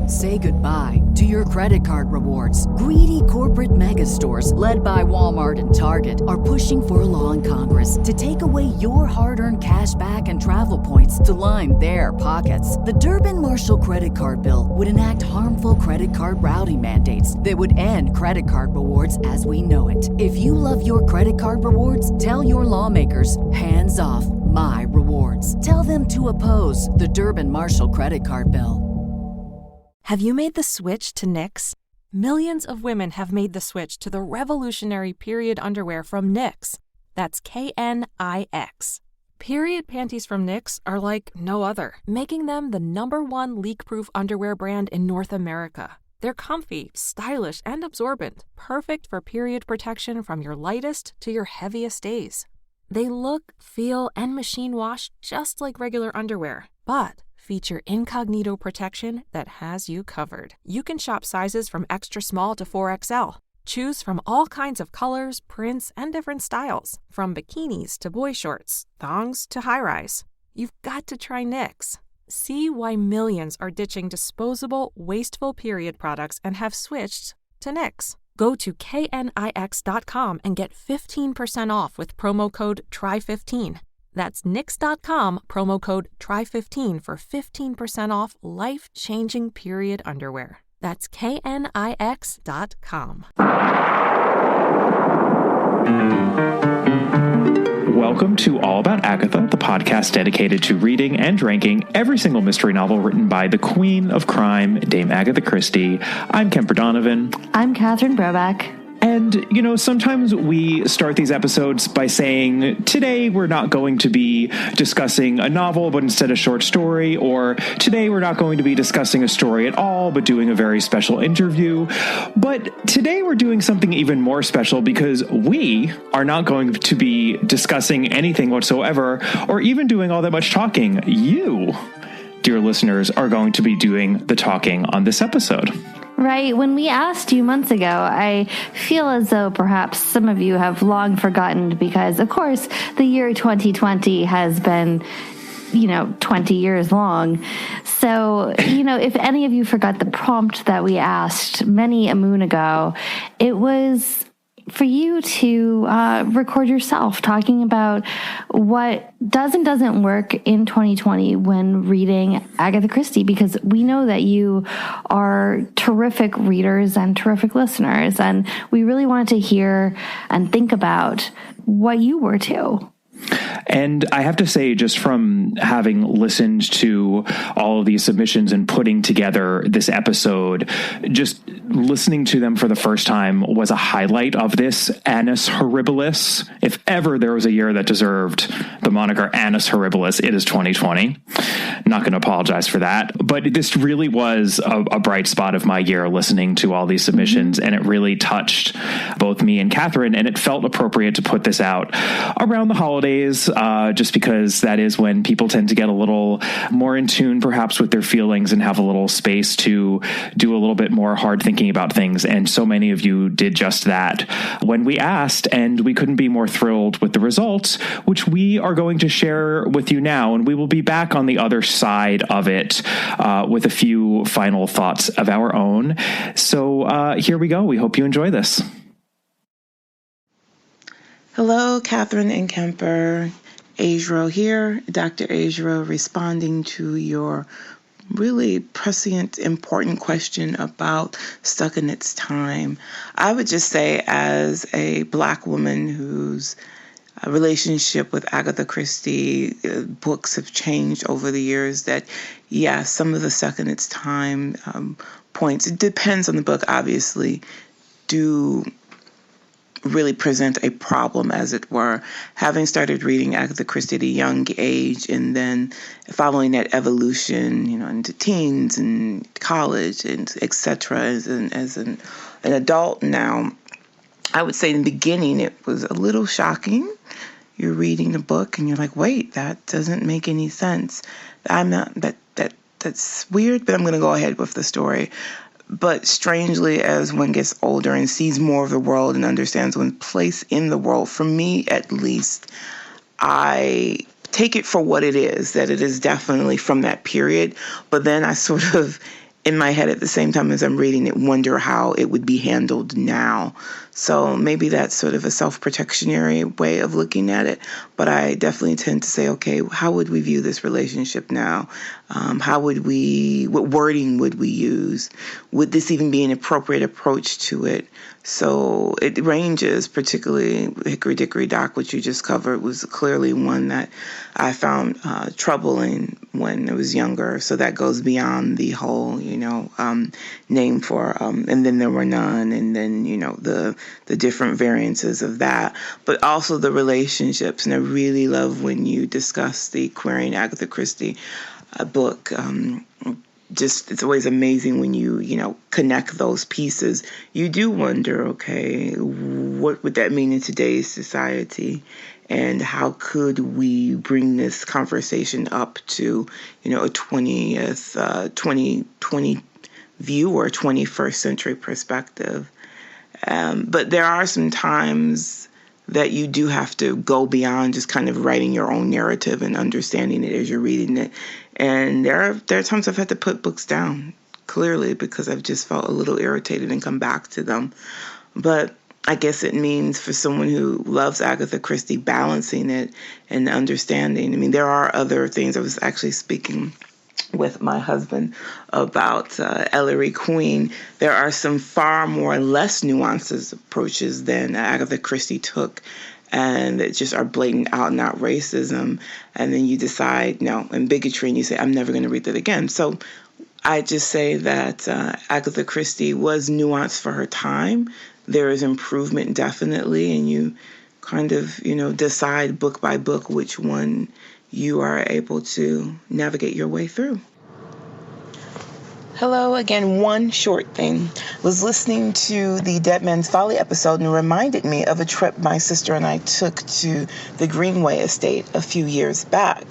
Say goodbye to your credit card rewards. Greedy corporate mega stores, led by Walmart and Target, are pushing for a law in Congress to take away your hard-earned cash back and travel points to line their pockets. The Durbin-Marshall credit card bill would enact harmful credit card routing mandates that would end credit card rewards as we know it. If you love your credit card rewards, tell your lawmakers, hands off my rewards. Tell them to oppose the Durbin-Marshall credit card bill. Have you made the switch to Knix? Millions of women have made the switch to the revolutionary period underwear from Knix. That's Knix. Period panties from Knix are like no other, making them the #1 leak-proof underwear brand in North America. They're comfy, stylish, and absorbent, perfect for period protection from your lightest to your heaviest days. They look, feel, and machine wash just like regular underwear, but feature incognito protection that has you covered. You can shop sizes from extra small to 4XL. Choose from all kinds of colors, prints, and different styles, from bikinis to boy shorts, thongs to high-rise. You've got to try Knix. See why millions are ditching disposable, wasteful period products and have switched to Knix. Go to knix.com and get 15% off with promo code TRY15. That's Knix.com, promo code TRY15 for 15% off life-changing period underwear. That's knix.com. Welcome to All About Agatha, the podcast dedicated to reading and ranking every single mystery novel written by the Queen of Crime, Dame Agatha Christie. I'm Kemper Donovan. I'm Catherine Broback. And, sometimes we start these episodes by saying, today we're not going to be discussing a novel, but instead a short story, or today we're not going to be discussing a story at all, but doing a very special interview. But today we're doing something even more special because we are not going to be discussing anything whatsoever, or even doing all that much talking. You, dear listeners, are going to be doing the talking on this episode. Right. When we asked you months ago, I feel as though perhaps some of you have long forgotten because, of course, the year 2020 has been 20 years long. So, if any of you forgot the prompt that we asked many a moon ago, it was for you to record yourself talking about what does and doesn't work in 2020 when reading Agatha Christie, because we know that you are terrific readers and terrific listeners, and we really wanted to hear and think about what you were too. And I have to say, just from having listened to all of these submissions and putting together this episode, just listening to them for the first time was a highlight of this Annus Horribilis. If ever there was a year that deserved the moniker Annus Horribilis, it is 2020. Not going to apologize for that. But this really was a bright spot of my year, listening to all these submissions, and it really touched both me and Catherine, and it felt appropriate to put this out around the holidays, just because that is when people tend to get a little more in tune perhaps with their feelings and have a little space to do a little bit more hard thinking about things. And so many of you did just that when we asked, and we couldn't be more thrilled with the results, which we are going to share with you now. And we will be back on the other side of it with a few final thoughts of our own. So here we go. We hope you enjoy this. Hello, Catherine and Kemper. Ajro here, Dr. Ajro, responding to your really prescient, important question about Stuck in Its Time. I would just say, as a Black woman whose relationship with Agatha Christie books have changed over the years, that, yeah, some of the Stuck in Its Time points, it depends on the book, obviously, do really present a problem, as it were. Having started reading Agatha Christie at a young age, and then following that evolution, into teens and college and etc. As an adult now, I would say in the beginning it was a little shocking. You're reading the book and you're like, wait, that doesn't make any sense. That's weird, but I'm going to go ahead with the story. But strangely, as one gets older and sees more of the world and understands one's place in the world, for me at least, I take it for what it is, that it is definitely from that period. But then I sort of in my head at the same time as I'm reading it, wonder how it would be handled now. So maybe that's sort of a self-protectionary way of looking at it. But I definitely tend to say, okay, how would we view this relationship now? What wording would we use? Would this even be an appropriate approach to it? So it ranges, particularly Hickory Dickory Dock, which you just covered, was clearly one that I found troubling when I was younger. So that goes beyond the whole, name for, and then there were none, and then, the different variances of that, but also the relationships. And I really love when you discuss the Querying Agatha Christie book. It's always amazing when you connect those pieces. You do wonder, okay, what would that mean in today's society? And how could we bring this conversation up to, a 2020 view or 21st century perspective? But there are some times that you do have to go beyond just kind of writing your own narrative and understanding it as you're reading it. And there are times I've had to put books down, clearly, because I've just felt a little irritated and come back to them. But I guess it means for someone who loves Agatha Christie, balancing it and understanding. I mean, there are other things. I was actually speaking with my husband about Ellery Queen. There are some far more less nuanced approaches than Agatha Christie took, and that just are blatant out and out racism. And then you decide, no, and bigotry, and you say, I'm never going to read that again. So I just say that Agatha Christie was nuanced for her time. There is improvement, definitely, and you kind of, decide book by book which one you are able to navigate your way through. Hello again. One short thing. Was listening to the Dead Man's Folly episode, and it reminded me of a trip my sister and I took to the Greenway Estate a few years back.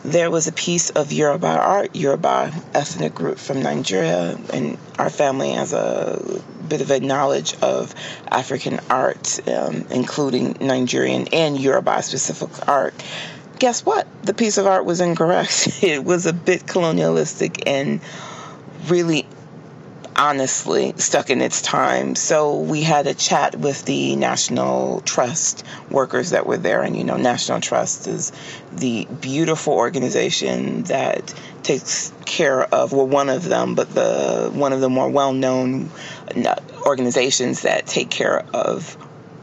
There was a piece of Yoruba art, Yoruba ethnic group from Nigeria, and our family has a bit of a knowledge of African art, including Nigerian and Yoruba specific art. Guess what? The piece of art was incorrect. It was a bit colonialistic and really honestly stuck in its time. So we had a chat with the National Trust workers that were there. And, National Trust is the beautiful organization that takes care of, one of them, but one of the more well-known organizations that take care of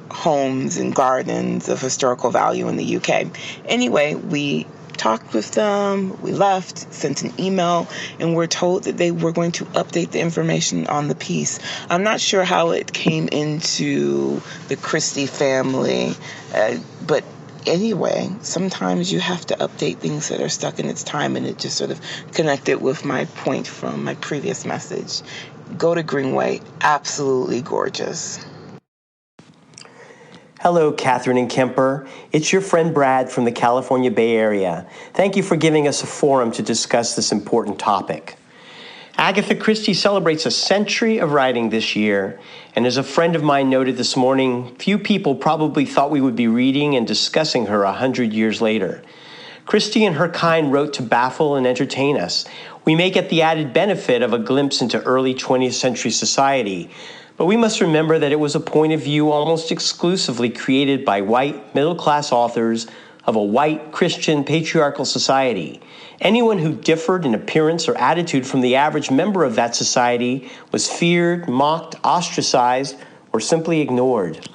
homes and gardens of historical value in the UK. Anyway, we talked with them, we left, sent an email, and we're told that they were going to update the information on the piece. I'm not sure how it came into the Christie family, but anyway, sometimes you have to update things that are stuck in its time, and it just sort of connected with my point from my previous message. Go to Greenway, absolutely gorgeous. Hello, Catherine and Kemper. It's your friend Brad from the California Bay Area. Thank you for giving us a forum to discuss this important topic. Agatha Christie celebrates a century of writing this year, and as a friend of mine noted this morning, few people probably thought we would be reading and discussing her 100 years later. Christie and her kind wrote to baffle and entertain us. We may get the added benefit of a glimpse into early 20th century society, but we must remember that it was a point of view almost exclusively created by white, middle-class authors of a white, Christian, patriarchal society. Anyone who differed in appearance or attitude from the average member of that society was feared, mocked, ostracized, or simply ignored.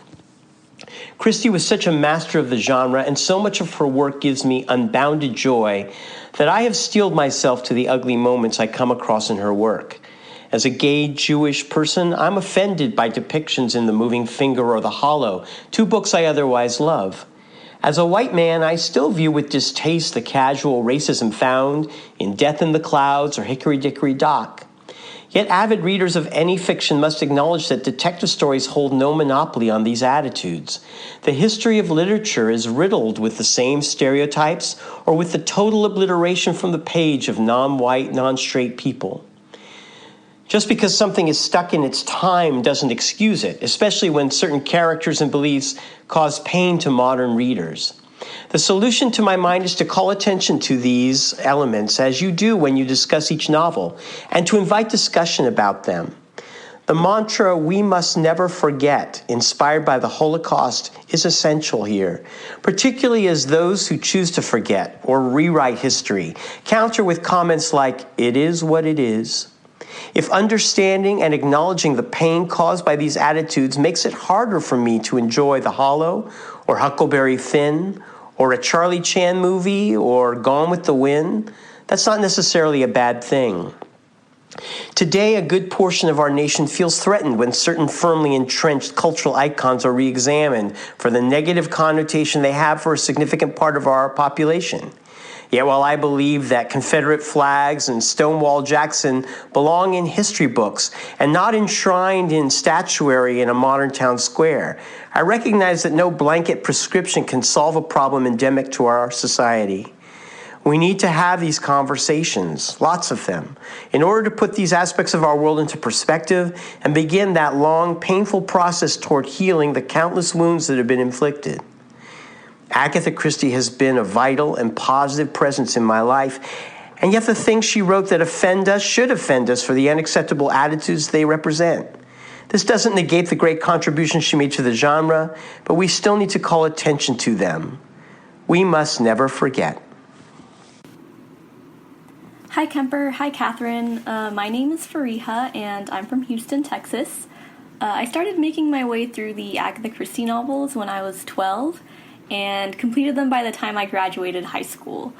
Christie was such a master of the genre, and so much of her work gives me unbounded joy that I have steeled myself to the ugly moments I come across in her work. As a gay Jewish person, I'm offended by depictions in The Moving Finger or The Hollow, two books I otherwise love. As a white man, I still view with distaste the casual racism found in Death in the Clouds or Hickory Dickory Dock. Yet avid readers of any fiction must acknowledge that detective stories hold no monopoly on these attitudes. The history of literature is riddled with the same stereotypes or with the total obliteration from the page of non-white, non-straight people. Just because something is stuck in its time doesn't excuse it, especially when certain characters and beliefs cause pain to modern readers. The solution to my mind is to call attention to these elements as you do when you discuss each novel, and to invite discussion about them. The mantra, "we must never forget," inspired by the Holocaust, is essential here, particularly as those who choose to forget or rewrite history counter with comments like, "it is what it is." If understanding and acknowledging the pain caused by these attitudes makes it harder for me to enjoy The Hollow or Huckleberry Finn or a Charlie Chan movie or Gone with the Wind, that's not necessarily a bad thing. Today, a good portion of our nation feels threatened when certain firmly entrenched cultural icons are re-examined for the negative connotation they have for a significant part of our population. Yet while I believe that Confederate flags and Stonewall Jackson belong in history books and not enshrined in statuary in a modern town square, I recognize that no blanket prescription can solve a problem endemic to our society. We need to have these conversations, lots of them, in order to put these aspects of our world into perspective and begin that long, painful process toward healing the countless wounds that have been inflicted. Agatha Christie has been a vital and positive presence in my life, and yet the things she wrote that offend us should offend us for the unacceptable attitudes they represent. This doesn't negate the great contributions she made to the genre, but we still need to call attention to them. We must never forget. Hi Kemper, hi Catherine. My name is Fariha and I'm from Houston, Texas. I started making my way through the Agatha Christie novels when I was 12 and completed them by the time I graduated high school.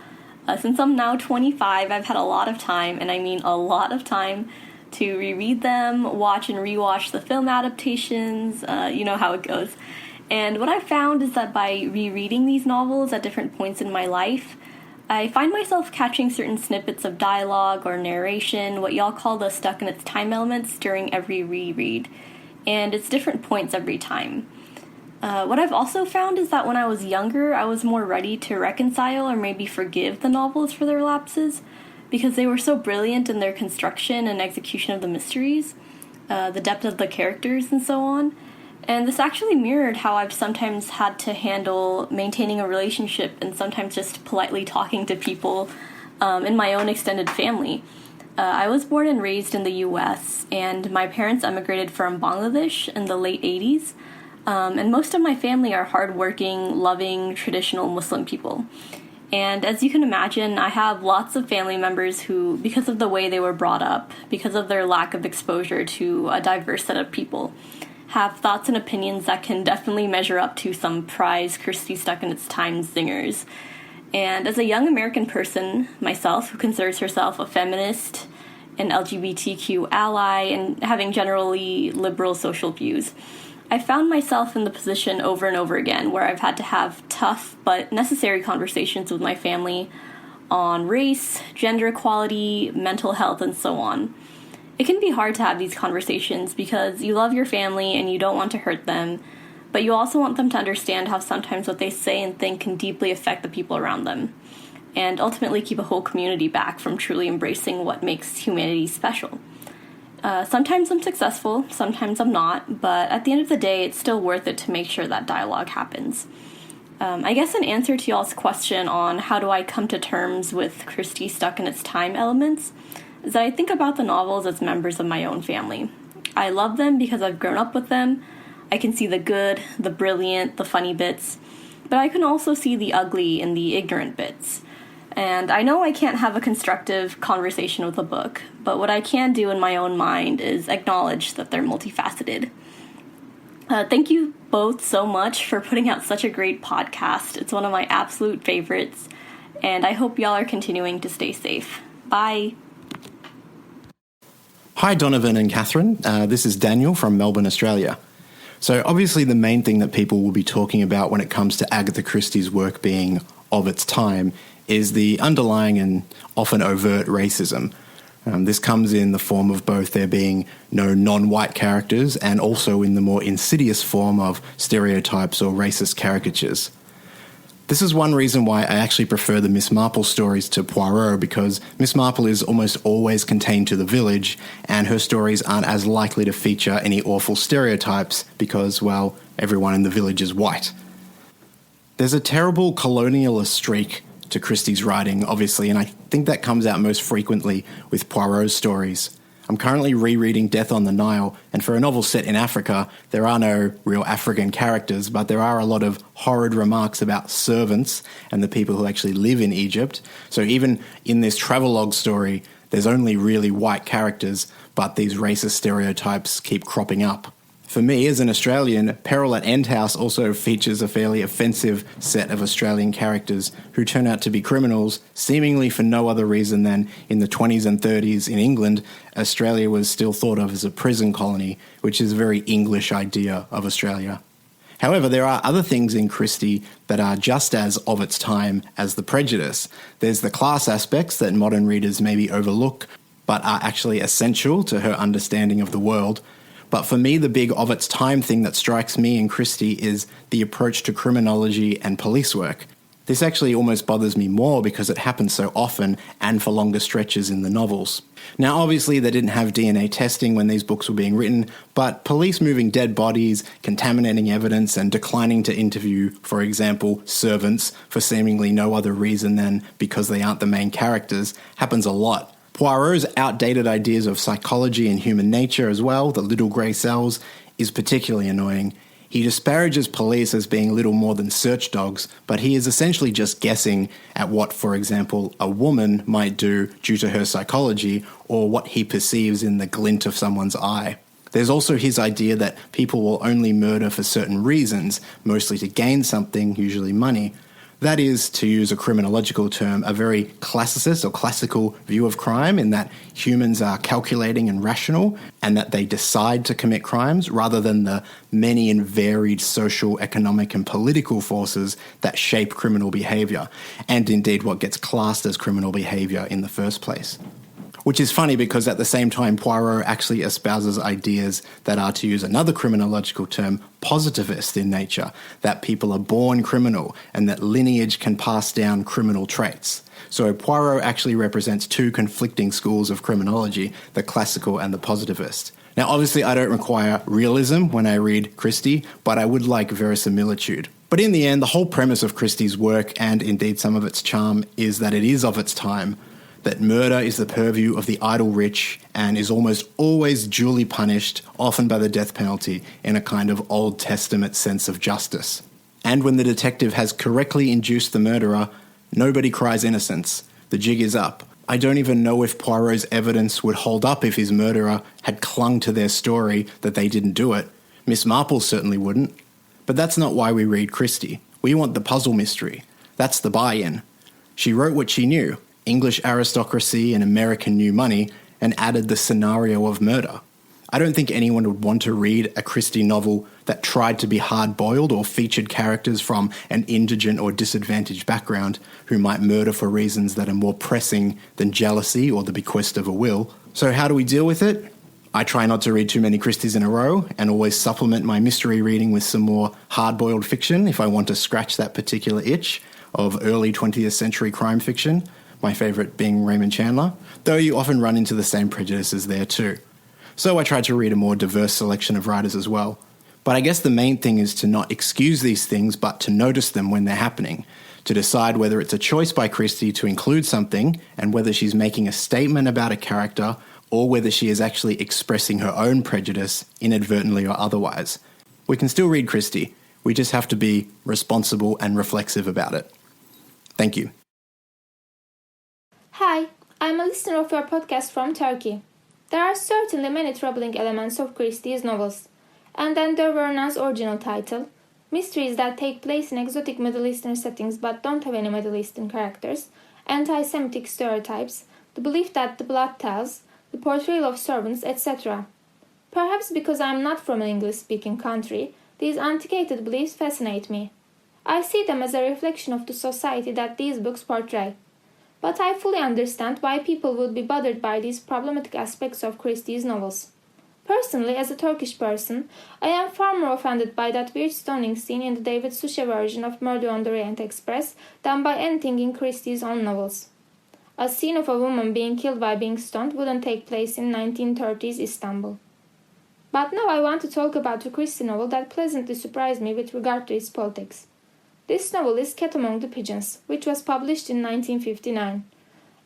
Since I'm now 25, I've had a lot of time, and I mean a lot of time, to reread them, watch and rewatch the film adaptations, you know how it goes. And what I've found is that by rereading these novels at different points in my life, I find myself catching certain snippets of dialogue or narration, what y'all call the stuck in its time elements, during every reread. And it's different points every time. What I've also found is that when I was younger, I was more ready to reconcile or maybe forgive the novels for their lapses, because they were so brilliant in their construction and execution of the mysteries, the depth of the characters, and so on. And this actually mirrored how I've sometimes had to handle maintaining a relationship and sometimes just politely talking to people in my own extended family. I was born and raised in the U.S., and my parents emigrated from Bangladesh in the late 80s. And most of my family are hardworking, loving, traditional Muslim people. And as you can imagine, I have lots of family members who, because of the way they were brought up, because of their lack of exposure to a diverse set of people, have thoughts and opinions that can definitely measure up to some prize Christie stuck in its time zingers. And as a young American person myself, who considers herself a feminist, an LGBTQ ally, and having generally liberal social views, I found myself in the position over and over again where I've had to have tough but necessary conversations with my family on race, gender equality, mental health, and so on. It can be hard to have these conversations because you love your family and you don't want to hurt them, but you also want them to understand how sometimes what they say and think can deeply affect the people around them, and ultimately keep a whole community back from truly embracing what makes humanity special. Sometimes I'm successful, sometimes I'm not, but at the end of the day, it's still worth it to make sure that dialogue happens. I guess in answer to y'all's question on how do I come to terms with Christie stuck in its time elements, is that I think about the novels as members of my own family. I love them because I've grown up with them. I can see the good, the brilliant, the funny bits, but I can also see the ugly and the ignorant bits. And I know I can't have a constructive conversation with a book, but what I can do in my own mind is acknowledge that they're multifaceted. Thank you both so much for putting out such a great podcast. It's one of my absolute favorites, and I hope y'all are continuing to stay safe. Bye. Hi, Donovan and Catherine. This is Daniel from Melbourne, Australia. So obviously the main thing that people will be talking about when it comes to Agatha Christie's work being of its time is the underlying and often overt racism. This comes in the form of both there being no non-white characters and also in the more insidious form of stereotypes or racist caricatures. This is one reason why I actually prefer the Miss Marple stories to Poirot, because Miss Marple is almost always contained to the village and her stories aren't as likely to feature any awful stereotypes because, well, everyone in the village is white. There's a terrible colonialist streak to Christie's writing, obviously, and I think that comes out most frequently with Poirot's stories. I'm currently rereading Death on the Nile, and for a novel set in Africa, there are no real African characters, but there are a lot of horrid remarks about servants and the people who actually live in Egypt. So even in this travelogue story, there's only really white characters, but these racist stereotypes keep cropping up. For me, as an Australian, Peril at End House also features a fairly offensive set of Australian characters who turn out to be criminals, seemingly for no other reason than in the 20s and 30s in England, Australia was still thought of as a prison colony, which is a very English idea of Australia. However, there are other things in Christie that are just as of its time as The Prejudice. There's the class aspects that modern readers maybe overlook, but are actually essential to her understanding of the world. But for me, the big of its time thing that strikes me in Christie is the approach to criminology and police work. This actually almost bothers me more because it happens so often and for longer stretches in the novels. Now, obviously, they didn't have DNA testing when these books were being written, but police moving dead bodies, contaminating evidence, and declining to interview, for example, servants for seemingly no other reason than because they aren't the main characters happens a lot. Poirot's outdated ideas of psychology and human nature as well, the little grey cells, is particularly annoying. He disparages police as being little more than search dogs, but he is essentially just guessing at what, for example, a woman might do due to her psychology or what he perceives in the glint of someone's eye. There's also his idea that people will only murder for certain reasons, mostly to gain something, usually money. That is, to use a criminological term, a very classicist or classical view of crime in that humans are calculating and rational and that they decide to commit crimes rather than the many and varied social, economic and political forces that shape criminal behaviour and indeed what gets classed as criminal behaviour in the first place. Which is funny because at the same time, Poirot actually espouses ideas that are, to use another criminological term, positivist in nature, that people are born criminal and that lineage can pass down criminal traits. So Poirot actually represents two conflicting schools of criminology, the classical and the positivist. Now, obviously, I don't require realism when I read Christie, but I would like verisimilitude. But in the end, the whole premise of Christie's work, and indeed some of its charm, is that it is of its time, that murder is the purview of the idle rich and is almost always duly punished, often by the death penalty, in a kind of Old Testament sense of justice. And when the detective has correctly induced the murderer, nobody cries innocence. The jig is up. I don't even know if Poirot's evidence would hold up if his murderer had clung to their story that they didn't do it. Miss Marple certainly wouldn't. But that's not why we read Christie. We want the puzzle mystery. That's the buy-in. She wrote what she knew, English aristocracy and American new money, and added the scenario of murder. I don't think anyone would want to read a Christie novel that tried to be hard-boiled or featured characters from an indigent or disadvantaged background who might murder for reasons that are more pressing than jealousy or the bequest of a will. So how do we deal with it? I try not to read too many Christies in a row and always supplement my mystery reading with some more hard-boiled fiction if I want to scratch that particular itch of early 20th century crime fiction. My favourite being Raymond Chandler, though you often run into the same prejudices there too. So I try to read a more diverse selection of writers as well. But I guess the main thing is to not excuse these things, but to notice them when they're happening, to decide whether it's a choice by Christie to include something and whether she's making a statement about a character or whether she is actually expressing her own prejudice, inadvertently or otherwise. We can still read Christie, we just have to be responsible and reflexive about it. Thank you. Hi, I'm a listener of your podcast from Turkey. There are certainly many troubling elements of Christie's novels. And then there were Nan's original title, mysteries that take place in exotic Middle Eastern settings but don't have any Middle Eastern characters, anti-Semitic stereotypes, the belief that the blood tells, the portrayal of servants, etc. Perhaps because I'm not from an English-speaking country, these antiquated beliefs fascinate me. I see them as a reflection of the society that these books portray. But I fully understand why people would be bothered by these problematic aspects of Christie's novels. Personally, as a Turkish person, I am far more offended by that weird stoning scene in the David Suchet version of Murder on the Orient Express than by anything in Christie's own novels. A scene of a woman being killed by being stoned wouldn't take place in 1930s Istanbul. But now I want to talk about a Christie novel that pleasantly surprised me with regard to its politics. This novel is Cat Among the Pigeons, which was published in 1959.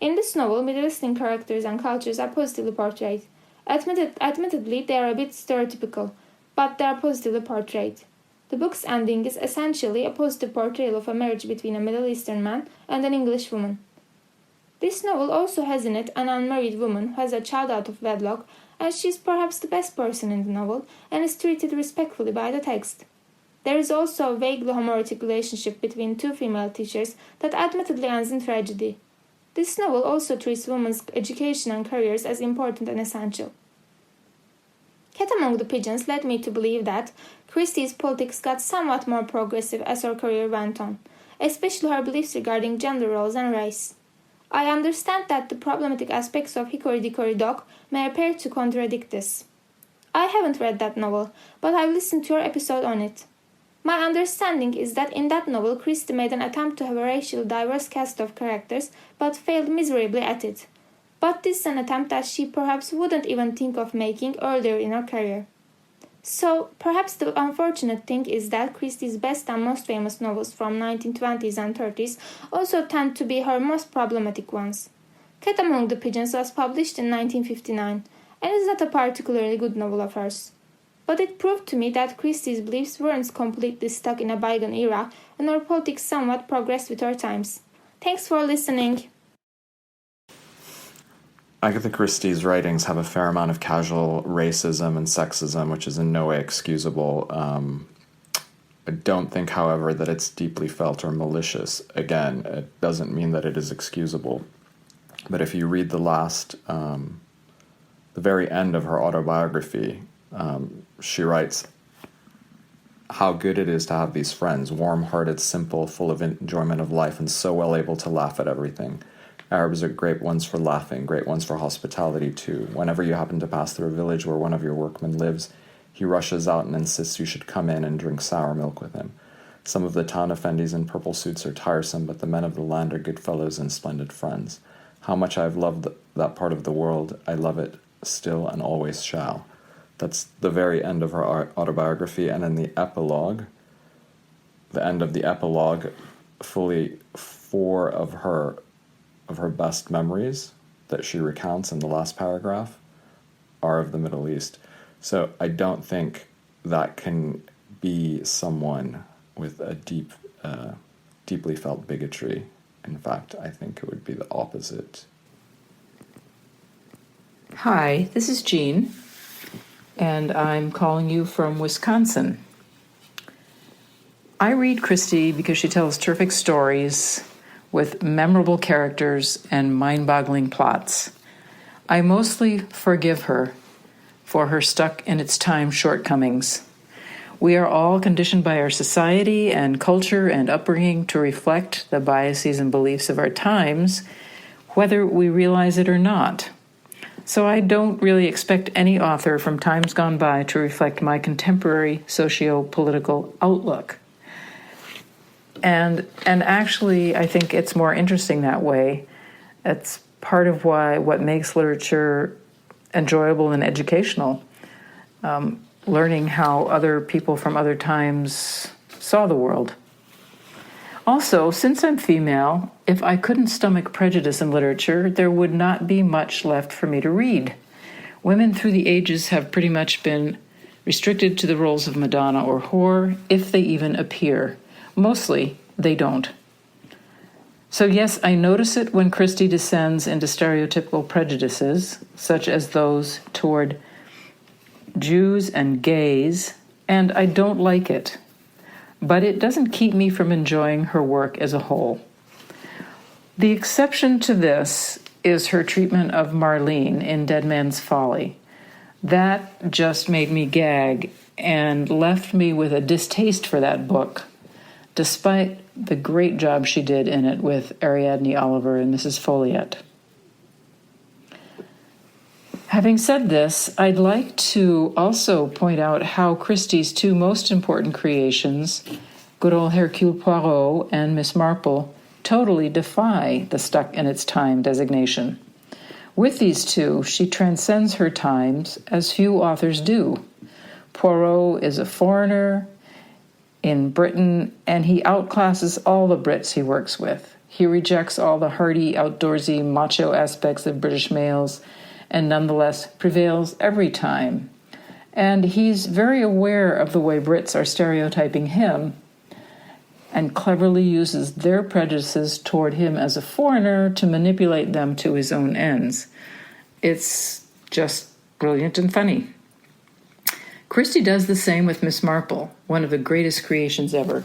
In this novel, Middle Eastern characters and cultures are positively portrayed. Admittedly, they are a bit stereotypical, but they are positively portrayed. The book's ending is essentially a positive portrayal of a marriage between a Middle Eastern man and an English woman. This novel also has in it an unmarried woman who has a child out of wedlock, and she is perhaps the best person in the novel and is treated respectfully by the text. There is also a vaguely homoerotic relationship between two female teachers that admittedly ends in tragedy. This novel also treats women's education and careers as important and essential. Cat Among the Pigeons led me to believe that Christie's politics got somewhat more progressive as her career went on, especially her beliefs regarding gender roles and race. I understand that the problematic aspects of Hickory Dickory Dock may appear to contradict this. I haven't read that novel, but I've listened to your episode on it. My understanding is that in that novel, Christie made an attempt to have a racially diverse cast of characters, but failed miserably at it. But this is an attempt that she perhaps wouldn't even think of making earlier in her career. So, perhaps the unfortunate thing is that Christie's best and most famous novels from 1920s and 30s also tend to be her most problematic ones. Cat Among the Pigeons was published in 1959, and is not a particularly good novel of hers. But it proved to me that Christie's beliefs weren't completely stuck in a bygone era, and her politics somewhat progressed with her times. Thanks for listening. Agatha Christie's writings have a fair amount of casual racism and sexism, which is in no way excusable. I don't think, however, that it's deeply felt or malicious. Again, it doesn't mean that it is excusable. But if you read the very end of her autobiography, she writes how good it is to have these friends, warm-hearted, simple, full of enjoyment of life, and so well able to laugh at everything. Arabs are great ones for laughing, great ones for hospitality too. Whenever you happen to pass through a village where one of your workmen lives, he rushes out and insists you should come in and drink sour milk with him. Some of the town effendis in purple suits are tiresome, but the men of the land are good fellows and splendid friends. How much I have loved that part of the world, I love it still and always shall. That's the very end of her autobiography, and in the epilogue, the end of the epilogue, fully 4 of her best memories that she recounts in the last paragraph are of the Middle East. So I don't think that can be someone with a deeply felt bigotry. In fact, I think it would be the opposite. Hi, this is Jean, and I'm calling you from Wisconsin. I read Christie because she tells terrific stories with memorable characters and mind-boggling plots. I mostly forgive her for her stuck-in-its-time shortcomings. We are all conditioned by our society and culture and upbringing to reflect the biases and beliefs of our times, whether we realize it or not. So I don't really expect any author from times gone by to reflect my contemporary socio-political outlook. And actually, I think it's more interesting that way. It's part of what makes literature enjoyable and educational, learning how other people from other times saw the world. Also, since I'm female, if I couldn't stomach prejudice in literature, there would not be much left for me to read. Women through the ages have pretty much been restricted to the roles of Madonna or whore, if they even appear. Mostly, they don't. So yes, I notice it when Christie descends into stereotypical prejudices, such as those toward Jews and gays, and I don't like it. But it doesn't keep me from enjoying her work as a whole. The exception to this is her treatment of Marlene in Dead Man's Folly. That just made me gag and left me with a distaste for that book, despite the great job she did in it with Ariadne Oliver and Mrs. Folliot. Having said this, I'd like to also point out how Christie's 2 most important creations, good old Hercule Poirot and Miss Marple, totally defy the stuck-in-its-time designation. With these 2, she transcends her times as few authors do. Poirot is a foreigner in Britain, and he outclasses all the Brits he works with. He rejects all the hardy, outdoorsy, macho aspects of British males and nonetheless prevails every time. And he's very aware of the way Brits are stereotyping him and cleverly uses their prejudices toward him as a foreigner to manipulate them to his own ends. It's just brilliant and funny. Christie does the same with Miss Marple, one of the greatest creations ever,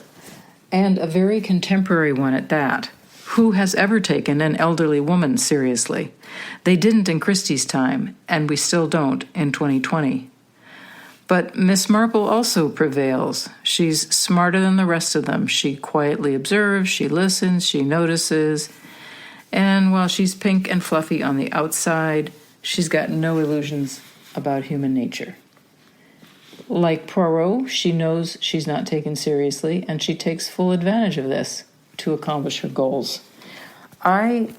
and a very contemporary one at that. Who has ever taken an elderly woman seriously? They didn't in Christie's time, and we still don't in 2020. But Miss Marple also prevails. She's smarter than the rest of them. She quietly observes, she listens, she notices, and while she's pink and fluffy on the outside, she's got no illusions about human nature. Like Poirot, she knows she's not taken seriously, and she takes full advantage of this to accomplish her goals. I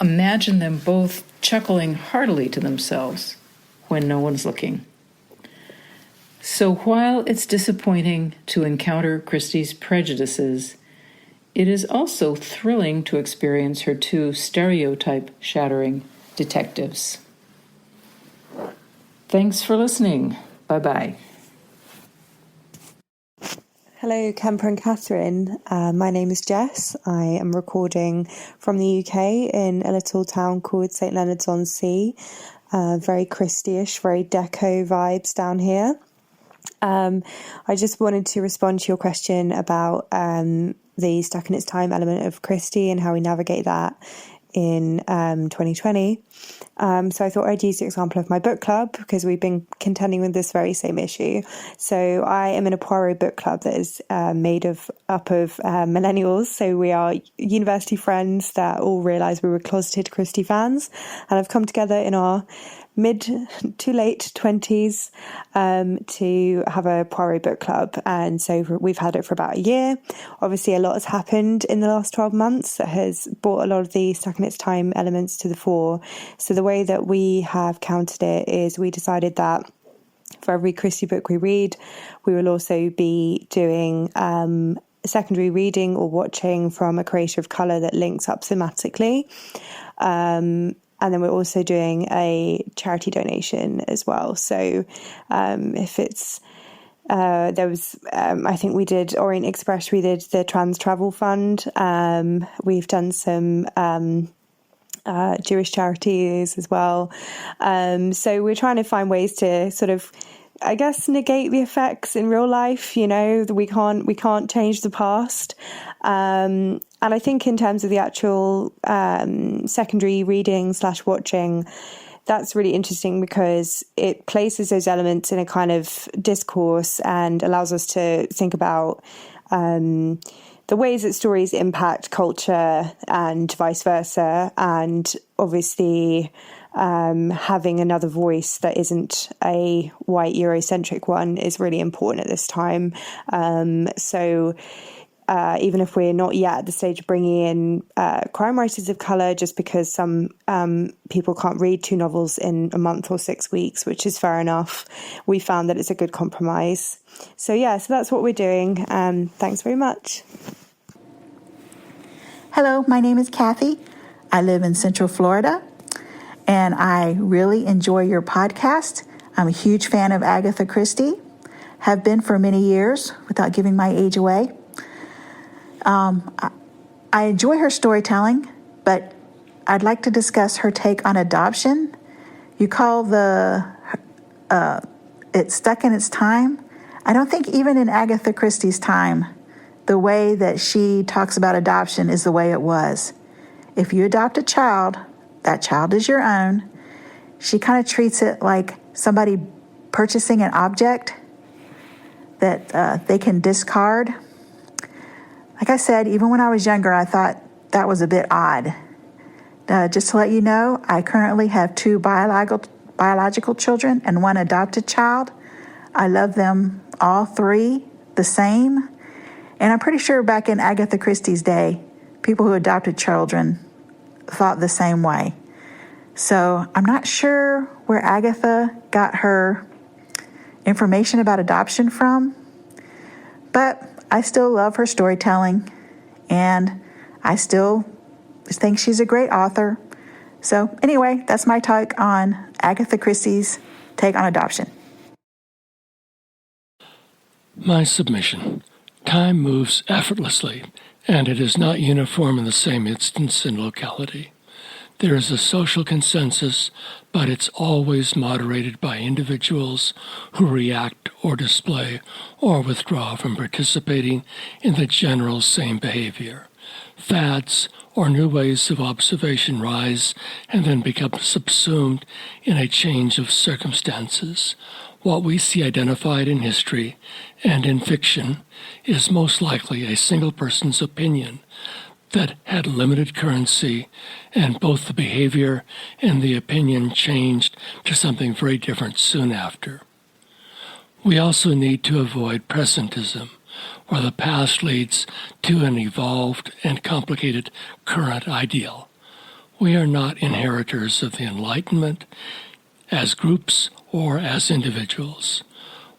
imagine them both chuckling heartily to themselves when no one's looking. So while it's disappointing to encounter Christie's prejudices, it is also thrilling to experience her two stereotype-shattering detectives. Thanks for listening. Bye-bye. Hello, Kemper and Catherine. My name is Jess. I am recording from the UK in a little town called St Leonards-on-Sea. Very Christie-ish, very deco vibes down here. I just wanted to respond to your question about the stuck in its time element of Christie and how we navigate that in 2020. So I thought I'd use the example of my book club because we've been contending with this very same issue. So I am in a Poirot book club that is made up of millennials. So we are university friends that all realised we were closeted Christie fans and have come together in our mid to late 20s to have a Poirot book club. And so we've had it for about a year. Obviously, a lot has happened in the last 12 months that has brought a lot of the stuck in its time elements to the fore. So the way that we have countered it is we decided that for every Christie book we read, we will also be doing secondary reading or watching from a creator of colour that links up thematically. And then we're also doing a charity donation as well. So if it's, there was, I think we did Orient Express, we did the Trans Travel Fund. We've done some Jewish charities as well. So we're trying to find ways to sort of, I guess, negate the effects in real life. You know, we can't change the past. And I think in terms of the actual secondary reading / watching, that's really interesting because it places those elements in a kind of discourse and allows us to think about the ways that stories impact culture and vice versa. And obviously, having another voice that isn't a white Eurocentric one is really important at this time. So even if we're not yet at the stage of bringing in crime writers of colour, just because some people can't read 2 novels in a month or 6 weeks, which is fair enough, we found that it's a good compromise. So so that's what we're doing. Thanks very much. Hello, my name is Kathy. I live in Central Florida, and I really enjoy your podcast. I'm a huge fan of Agatha Christie, have been for many years, without giving my age away. I enjoy her storytelling, but I'd like to discuss her take on adoption. You call it stuck in its time. I don't think even in Agatha Christie's time, the way that she talks about adoption is the way it was. If you adopt a child, that child is your own. She kind of treats it like somebody purchasing an object that they can discard. Like I said, even when I was younger, I thought that was a bit odd. Just to let you know, I currently have 2 biological children and 1 adopted child. I love them all 3 the same. And I'm pretty sure back in Agatha Christie's day, people who adopted children thought the same way. So I'm not sure where Agatha got her information about adoption from, but I still love her storytelling, and I still think she's a great author. So anyway, that's my take on Agatha Christie's take on adoption. My submission. Time moves effortlessly, and it is not uniform in the same instance and locality. There is a social consensus, but it's always moderated by individuals who react or display or withdraw from participating in the general same behavior. Fads or new ways of observation rise and then become subsumed in a change of circumstances. What we see identified in history and in fiction is most likely a single person's opinion that had limited currency, and both the behavior and the opinion changed to something very different soon after. We also need to avoid presentism, where the past leads to an evolved and complicated current ideal. We are not inheritors of the Enlightenment as groups or as individuals.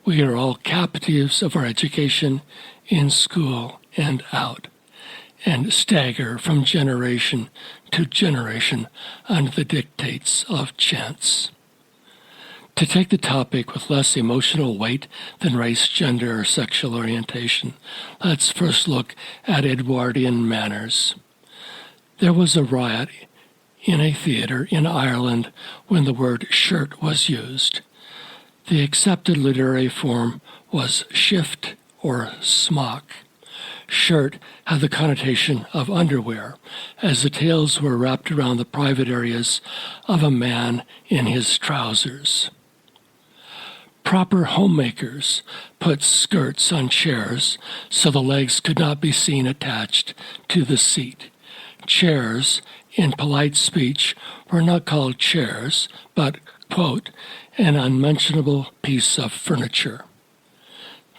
We are all captives of our education in school and out, and stagger from generation to generation under the dictates of chance. To take the topic with less emotional weight than race, gender, or sexual orientation, let's first look at Edwardian manners. There was a riot in a theatre in Ireland when the word shirt was used. The accepted literary form was shift or smock. Shirt had the connotation of underwear, as the tails were wrapped around the private areas of a man in his trousers. Proper homemakers put skirts on chairs so the legs could not be seen attached to the seat. Chairs, in polite speech, were not called chairs, but, quote, an unmentionable piece of furniture.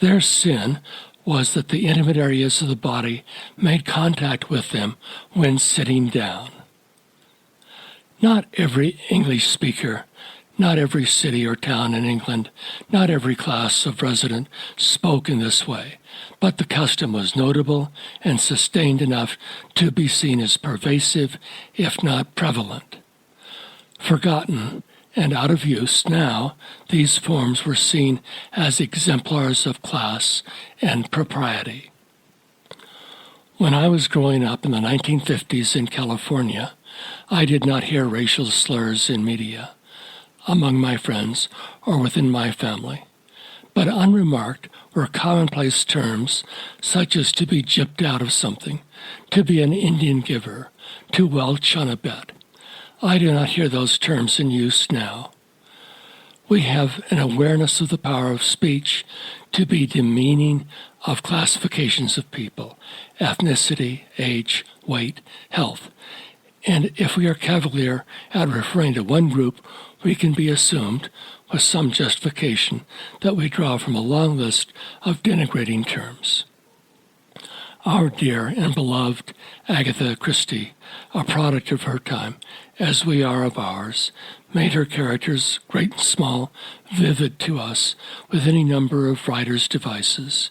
Their sin was that the intimate areas of the body made contact with them when sitting down. Not every English speaker, not every city or town in England, not every class of resident spoke in this way, but the custom was notable and sustained enough to be seen as pervasive, if not prevalent. Forgotten and out of use now, these forms were seen as exemplars of class and propriety. When I was growing up in the 1950s in California, I did not hear racial slurs in media, among my friends or within my family, but unremarked were commonplace terms such as to be gypped out of something, to be an Indian giver, to welch on a bet. I do not hear those terms in use now. We have an awareness of the power of speech to be demeaning of classifications of people, ethnicity, age, weight, health. And if we are cavalier at referring to one group, we can be assumed, with some justification, that we draw from a long list of denigrating terms. Our dear and beloved Agatha Christie, a product of her time, as we are of ours, made her characters, great and small, vivid to us with any number of writers' devices.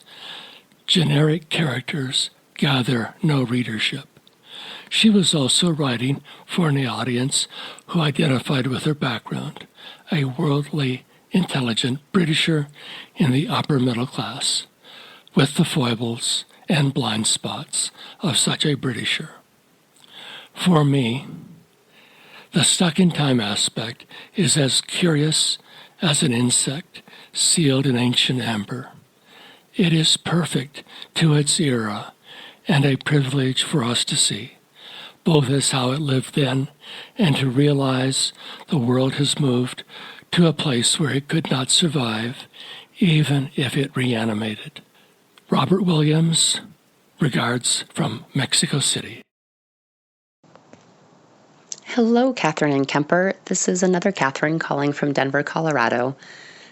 Generic characters gather no readership. She was also writing for an audience who identified with her background, a worldly, intelligent Britisher in the upper middle class, with the foibles and blind spots of such a Britisher. For me, the stuck-in-time aspect is as curious as an insect sealed in ancient amber. It is perfect to its era and a privilege for us to see, both as how it lived then and to realize the world has moved to a place where it could not survive, even if it reanimated. Robert Williams, regards from Mexico City. Hello, Catherine and Kemper. This is another Catherine calling from Denver, Colorado.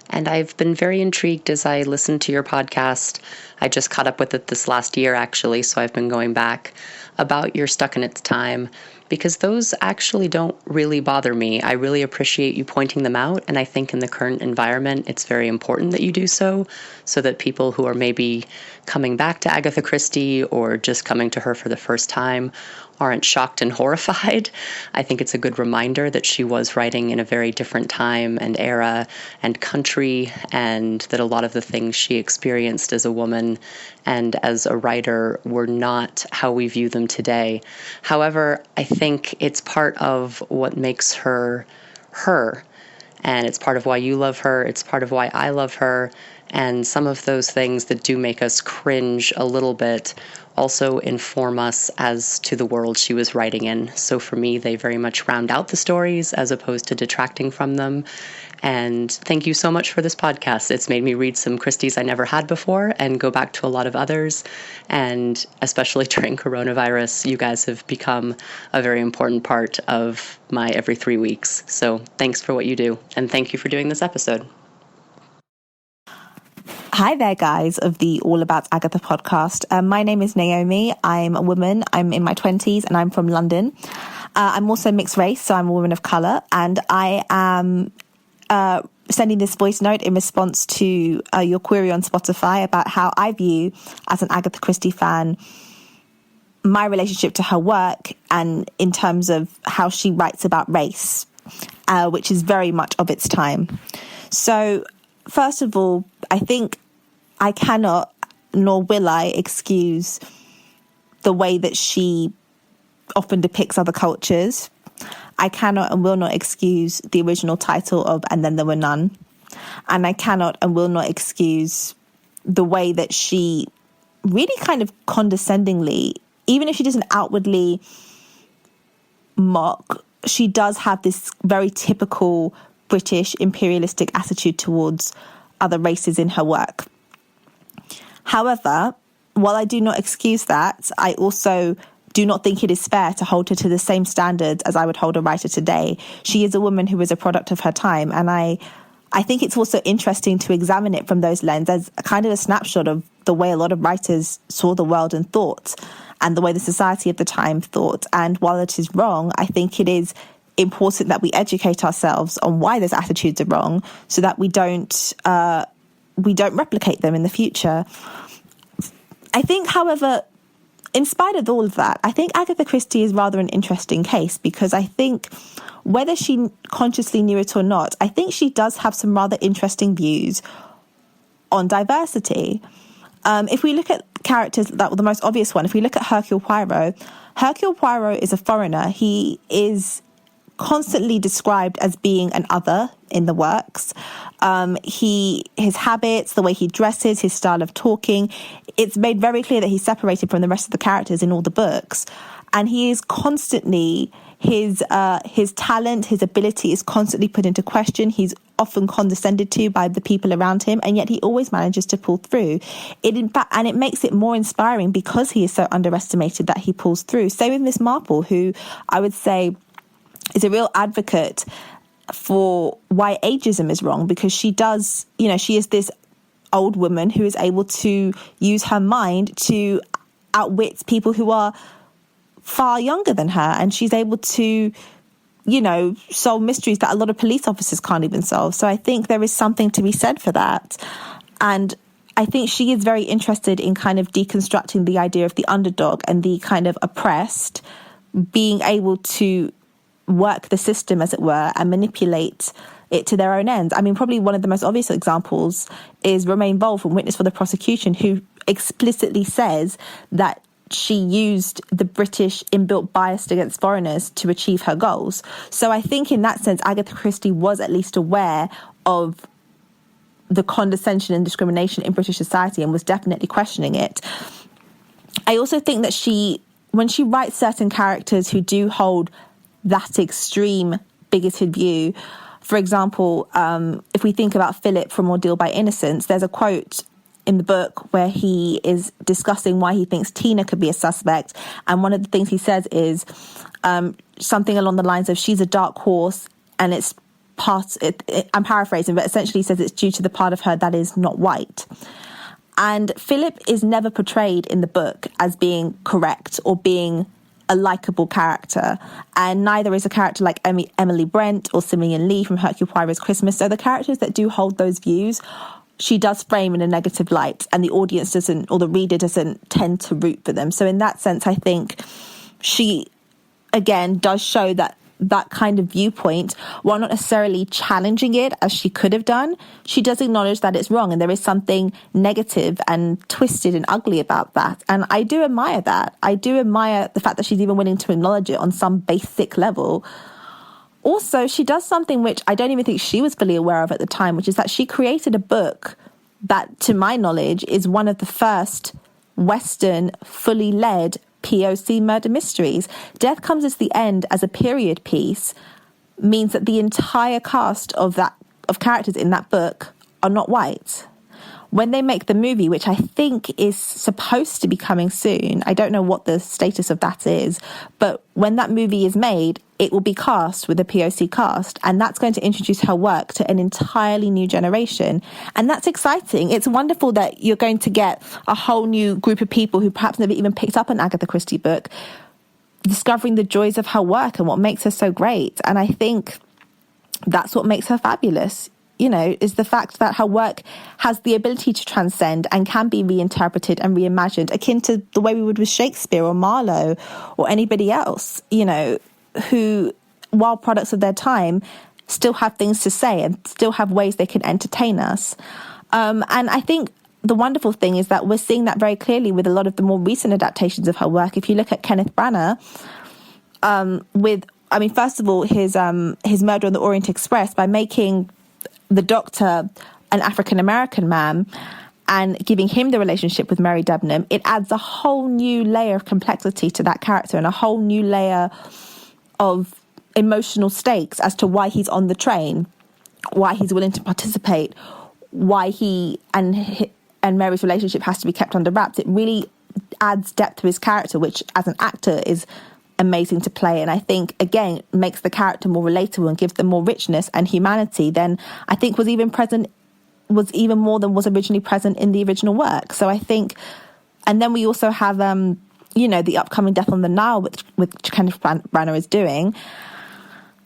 And I've been very intrigued as I listened to your podcast. I just caught up with it this last year, actually, so I've been going back about your Stuck in Its Time, because those actually don't really bother me. I really appreciate you pointing them out, and I think in the current environment, it's very important that you do so that people who are maybe coming back to Agatha Christie or just coming to her for the first time aren't shocked and horrified. I think it's a good reminder that she was writing in a very different time and era and country, and that a lot of the things she experienced as a woman and as a writer were not how we view them today. However, I think it's part of what makes her her. And it's part of why you love her. It's part of why I love her. And some of those things that do make us cringe a little bit also inform us as to the world she was writing in. So for me, they very much round out the stories as opposed to detracting from them. And thank you so much for this podcast. It's made me read some Christies I never had before and go back to a lot of others. And especially during coronavirus, you guys have become a very important part of my every 3 weeks. So thanks for what you do. And thank you for doing this episode. Hi there, guys, of the All About Agatha podcast. My name is Naomi. I'm a woman. I'm in my 20s and I'm from London. I'm also mixed race, so I'm a woman of colour. And I am sending this voice note in response to your query on Spotify about how I view, as an Agatha Christie fan, my relationship to her work and in terms of how she writes about race, which is very much of its time. So, first of all, I think I cannot, nor will I, excuse the way that she often depicts other cultures. I cannot and will not excuse the original title of And Then There Were None. And I cannot and will not excuse the way that she really kind of condescendingly, even if she doesn't outwardly mock, she does have this very typical British imperialistic attitude towards other races in her work. However, while I do not excuse that, I also do not think it is fair to hold her to the same standards as I would hold a writer today. She is a woman who is a product of her time, and I think it's also interesting to examine it from those lenses as a kind of a snapshot of the way a lot of writers saw the world and thought, and the way the society of the time thought. And while it is wrong, I think it is important that we educate ourselves on why those attitudes are wrong, so that we don't replicate them in the future. I think, however, in spite of all of that, I think Agatha Christie is rather an interesting case, because I think, whether she consciously knew it or not, I think she does have some rather interesting views on diversity. If we look at characters, that were the most obvious one, if we look at Hercule Poirot is a foreigner. He is constantly described as being an other in the works. His habits, the way he dresses, his style of talking, it's made very clear that he's separated from the rest of the characters in all the books. And he is constantly, his talent, his ability is constantly put into question. He's often condescended to by the people around him, and yet he always manages to pull through. And it makes it more inspiring because he is so underestimated that he pulls through. Same with Miss Marple, who I would say is a real advocate for why ageism is wrong, because she does, she is this old woman who is able to use her mind to outwit people who are far younger than her, and she's able to, solve mysteries that a lot of police officers can't even solve. So I think there is something to be said for that. And I think she is very interested in kind of deconstructing the idea of the underdog and the kind of oppressed being able to work the system, as it were, and manipulate it to their own ends. I mean, probably one of the most obvious examples is Romaine Volve from Witness for the Prosecution, who explicitly says that she used the British inbuilt bias against foreigners to achieve her goals. So I think in that sense, Agatha Christie was at least aware of the condescension and discrimination in British society and was definitely questioning it. I also think that when she writes certain characters who do hold that extreme bigoted view, for example, if we think about Philip from Ordeal by Innocence, there's a quote in the book where he is discussing why he thinks Tina could be a suspect. And one of the things he says is something along the lines of, she's a dark horse and it's I'm paraphrasing, but essentially says it's due to the part of her that is not white. And Philip is never portrayed in the book as being correct or being a likable character, and neither is a character like Emily Brent or Simeon Lee from Hercule Poirot's Christmas. So the characters that do hold those views, she does frame in a negative light, and the audience doesn't, or the reader doesn't tend to root for them. So in that sense, I think she, again, does show that kind of viewpoint, while not necessarily challenging it as she could have done, she does acknowledge that it's wrong and there is something negative and twisted and ugly about that. And I do admire that. I do admire the fact that she's even willing to acknowledge it on some basic level. Also, she does something which I don't even think she was fully aware of at the time, which is that she created a book that, to my knowledge, is one of the first Western, fully led POC murder mysteries. Death Comes at the End as a period piece means that the entire cast of characters in that book are not white. When they make the movie, which I think is supposed to be coming soon, I don't know what the status of that is, but when that movie is made, it will be cast with a POC cast, and that's going to introduce her work to an entirely new generation. And that's exciting. It's wonderful that you're going to get a whole new group of people who perhaps never even picked up an Agatha Christie book, discovering the joys of her work and what makes her so great. And I think that's what makes her fabulous, you know, is the fact that her work has the ability to transcend and can be reinterpreted and reimagined, akin to the way we would with Shakespeare or Marlowe or anybody else, you know, who, while products of their time, still have things to say and still have ways they can entertain us. And I think the wonderful thing is that we're seeing that very clearly with a lot of the more recent adaptations of her work. If you look at Kenneth Branagh, first of all, his Murder on the Orient Express, by making the Doctor an African-American man and giving him the relationship with Mary Debenham, it adds a whole new layer of complexity to that character and a whole new layer of emotional stakes as to why he's on the train, why he's willing to participate, why he and Mary's relationship has to be kept under wraps. It really adds depth to his character, which as an actor is amazing to play, and I think again makes the character more relatable and gives them more richness and humanity than I think was even more than was originally present in the original work. So I think, and then we also have the upcoming Death on the Nile, which Kenneth Branagh is doing,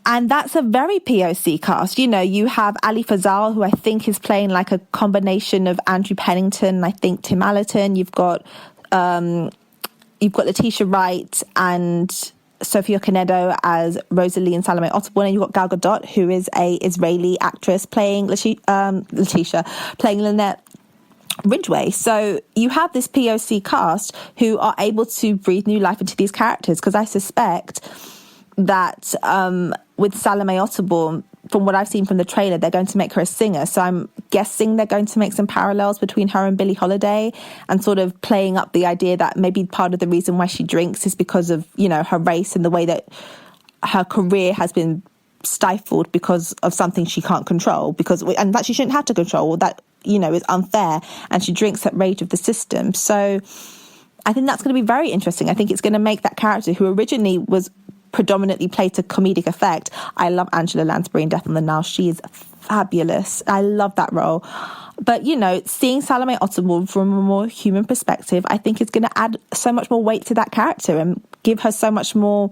and that's a very POC cast. You know, you have Ali Fazal, who I think is playing like a combination of Andrew Pennington, I think Tim Allerton. You've got Letitia Wright and Sophia Canedo as Rosalie and Salome Otterborn, and you've got Gal Gadot, who is a Israeli actress playing Letitia, playing Lynette Ridgway. So you have this POC cast who are able to breathe new life into these characters, because I suspect that with Salome Otterborn, from what I've seen from the trailer, they're going to make her a singer. So I'm guessing they're going to make some parallels between her and Billie Holiday, and sort of playing up the idea that maybe part of the reason why she drinks is because of, you know, her race and the way that her career has been stifled because of something she can't control, and that she shouldn't have to control, or that, you know, is unfair, and she drinks at rage of the system. So I think that's going to be very interesting. I think it's going to make that character, who originally was predominantly played to comedic effect. I love Angela Lansbury in Death on the Nile. She is fabulous. I love that role. But, you know, seeing Salome Otterborn from a more human perspective, I think is going to add so much more weight to that character and give her so much more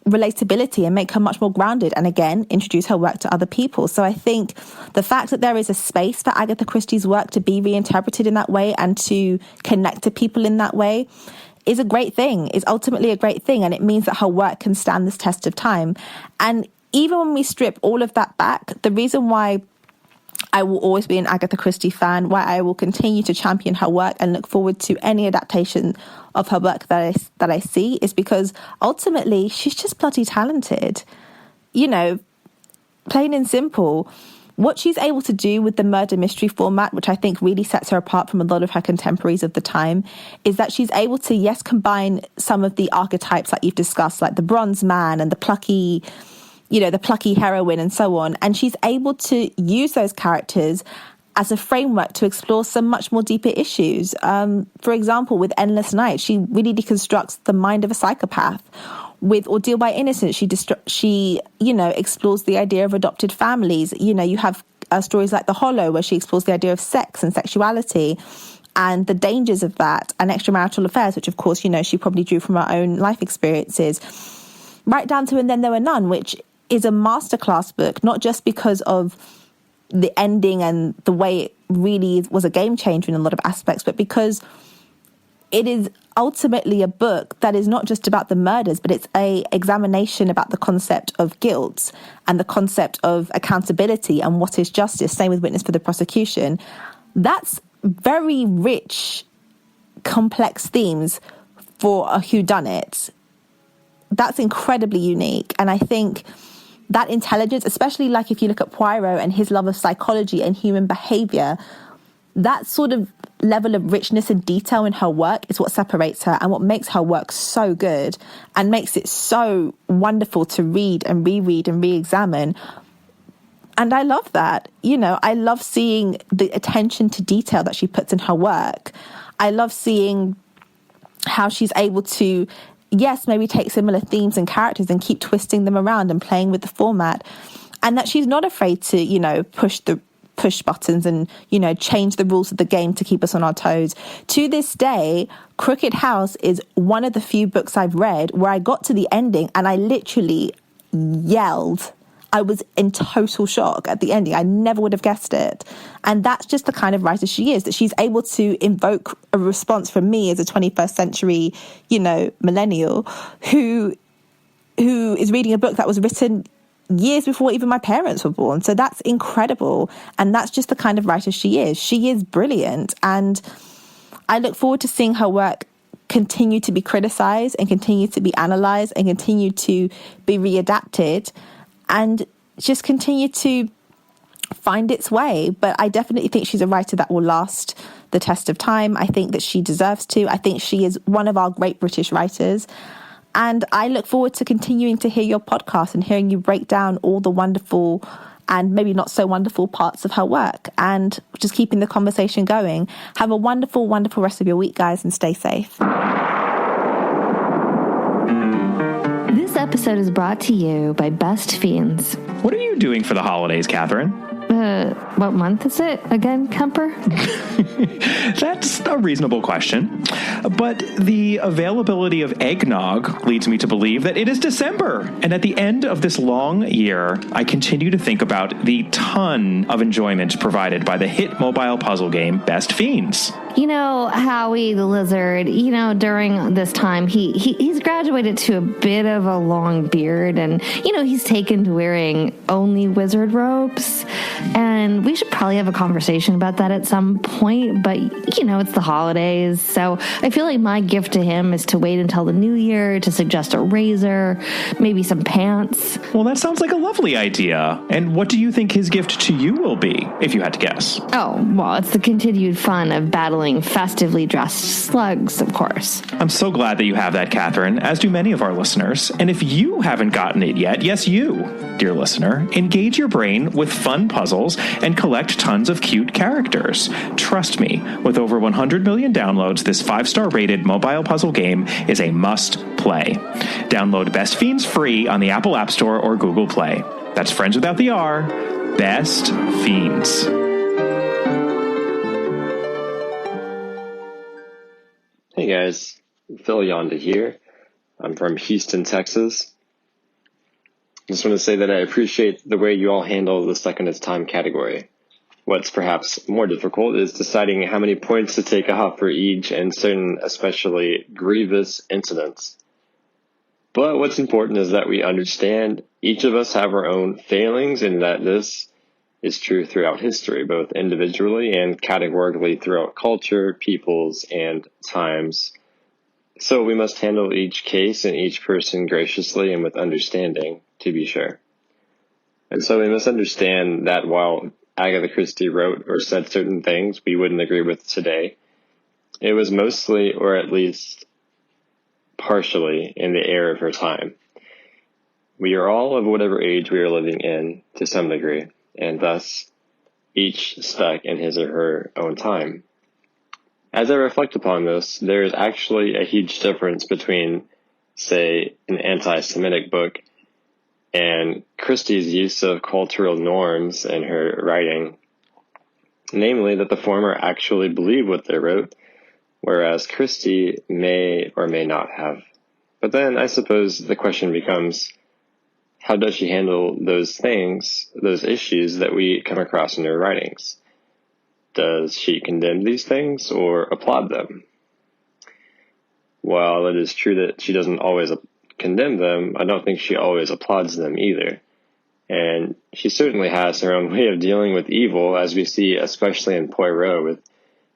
relatability and make her much more grounded, and again introduce her work to other people. So I think the fact that there is a space for Agatha Christie's work to be reinterpreted in that way and to connect to people in that way is a great thing, is ultimately a great thing. And it means that her work can stand this test of time. And even when we strip all of that back, the reason why I will always be an Agatha Christie fan, why I will continue to champion her work and look forward to any adaptation of her work that I see, is because ultimately she's just bloody talented. You know, plain and simple. What she's able to do with the murder mystery format, which I think really sets her apart from a lot of her contemporaries of the time, is that she's able to, yes, combine some of the archetypes like you've discussed, like the bronze man and the plucky heroine and so on. And she's able to use those characters as a framework to explore some much more deeper issues. For example, with Endless Night, she really deconstructs the mind of a psychopath. With Ordeal by Innocence, she explores the idea of adopted families. You have stories like The Hollow, where she explores the idea of sex and sexuality and the dangers of that, and extramarital affairs, which of course, she probably drew from her own life experiences, right down to And Then There Were None, which is a masterclass book, not just because of the ending and the way it really was a game changer in a lot of aspects, but because it is ultimately a book that is not just about the murders, but it's a examination about the concept of guilt and the concept of accountability and what is justice. Same with Witness for the Prosecution. That's very rich, complex themes for a whodunit. That's incredibly unique. And I think that intelligence, especially like if you look at Poirot and his love of psychology and human behavior, that sort of level of richness and detail in her work is what separates her and what makes her work so good and makes it so wonderful to read and reread and re-examine. And I love that. I love seeing the attention to detail that she puts in her work. I love seeing how she's able to, yes, maybe take similar themes and characters and keep twisting them around and playing with the format. And that she's not afraid to, push buttons and, change the rules of the game to keep us on our toes. To this day, Crooked House is one of the few books I've read where I got to the ending and I literally yelled. I was in total shock at the ending. I never would have guessed it. And that's just the kind of writer she is, that she's able to invoke a response from me as a 21st century, millennial who is reading a book that was written years before even my parents were born. So that's incredible. And that's just the kind of writer she is. She is brilliant. And I look forward to seeing her work continue to be criticized and continue to be analyzed and continue to be readapted and just continue to find its way. But I definitely think she's a writer that will last the test of time. I think that she deserves to. I think she is one of our great British writers. And I look forward to continuing to hear your podcast and hearing you break down all the wonderful and maybe not so wonderful parts of her work and just keeping the conversation going. Have a wonderful, wonderful rest of your week, guys, and stay safe. This episode is brought to you by Best Fiends. What are you doing for the holidays, Catherine? What month is it again, Kemper? That's a reasonable question. But the availability of eggnog leads me to believe that it is December. And at the end of this long year, I continue to think about the ton of enjoyment provided by the hit mobile puzzle game Best Fiends. Howie the Lizard, during this time, he's graduated to a bit of a long beard and, he's taken to wearing only wizard robes. And we should probably have a conversation about that at some point. But, it's the holidays. So I feel like my gift to him is to wait until the new year to suggest a razor, maybe some pants. Well, that sounds like a lovely idea. And what do you think his gift to you will be, if you had to guess? Oh, well, it's the continued fun of battling festively dressed slugs, of course. I'm so glad that you have that, Catherine, as do many of our listeners. And if you haven't gotten it yet, yes, you, dear listener, engage your brain with fun puzzles and collect tons of cute characters. Trust me, with over 100 million downloads, this 5-star rated mobile puzzle game is a must-play. Download Best Fiends free on the Apple App Store or Google Play. That's friends without the R, Best Fiends. Hey guys, Phil Yonda here. I'm from Houston, Texas. Just want to say that I appreciate the way you all handle the stuck in its time category. What's perhaps more difficult is deciding how many points to take off for each and certain especially grievous incidents. But what's important is that we understand each of us have our own failings and that this is true throughout history, both individually and categorically throughout culture, peoples, and times. So we must handle each case and each person graciously and with understanding, to be sure. And so we must understand that while Agatha Christie wrote or said certain things we wouldn't agree with today, it was mostly, or at least partially, in the era of her time. We are all of whatever age we are living in, to some degree, and thus each stuck in his or her own time. As I reflect upon this, there is actually a huge difference between say, an anti-Semitic book, and Christie's use of cultural norms in her writing, namely that the former actually believed what they wrote, whereas Christie may or may not have. But then I suppose the question becomes, how does she handle those things, those issues that we come across in her writings? Does she condemn these things or applaud them? While it is true that she doesn't always condemn them, I don't think she always applauds them either. And she certainly has her own way of dealing with evil, as we see especially in Poirot with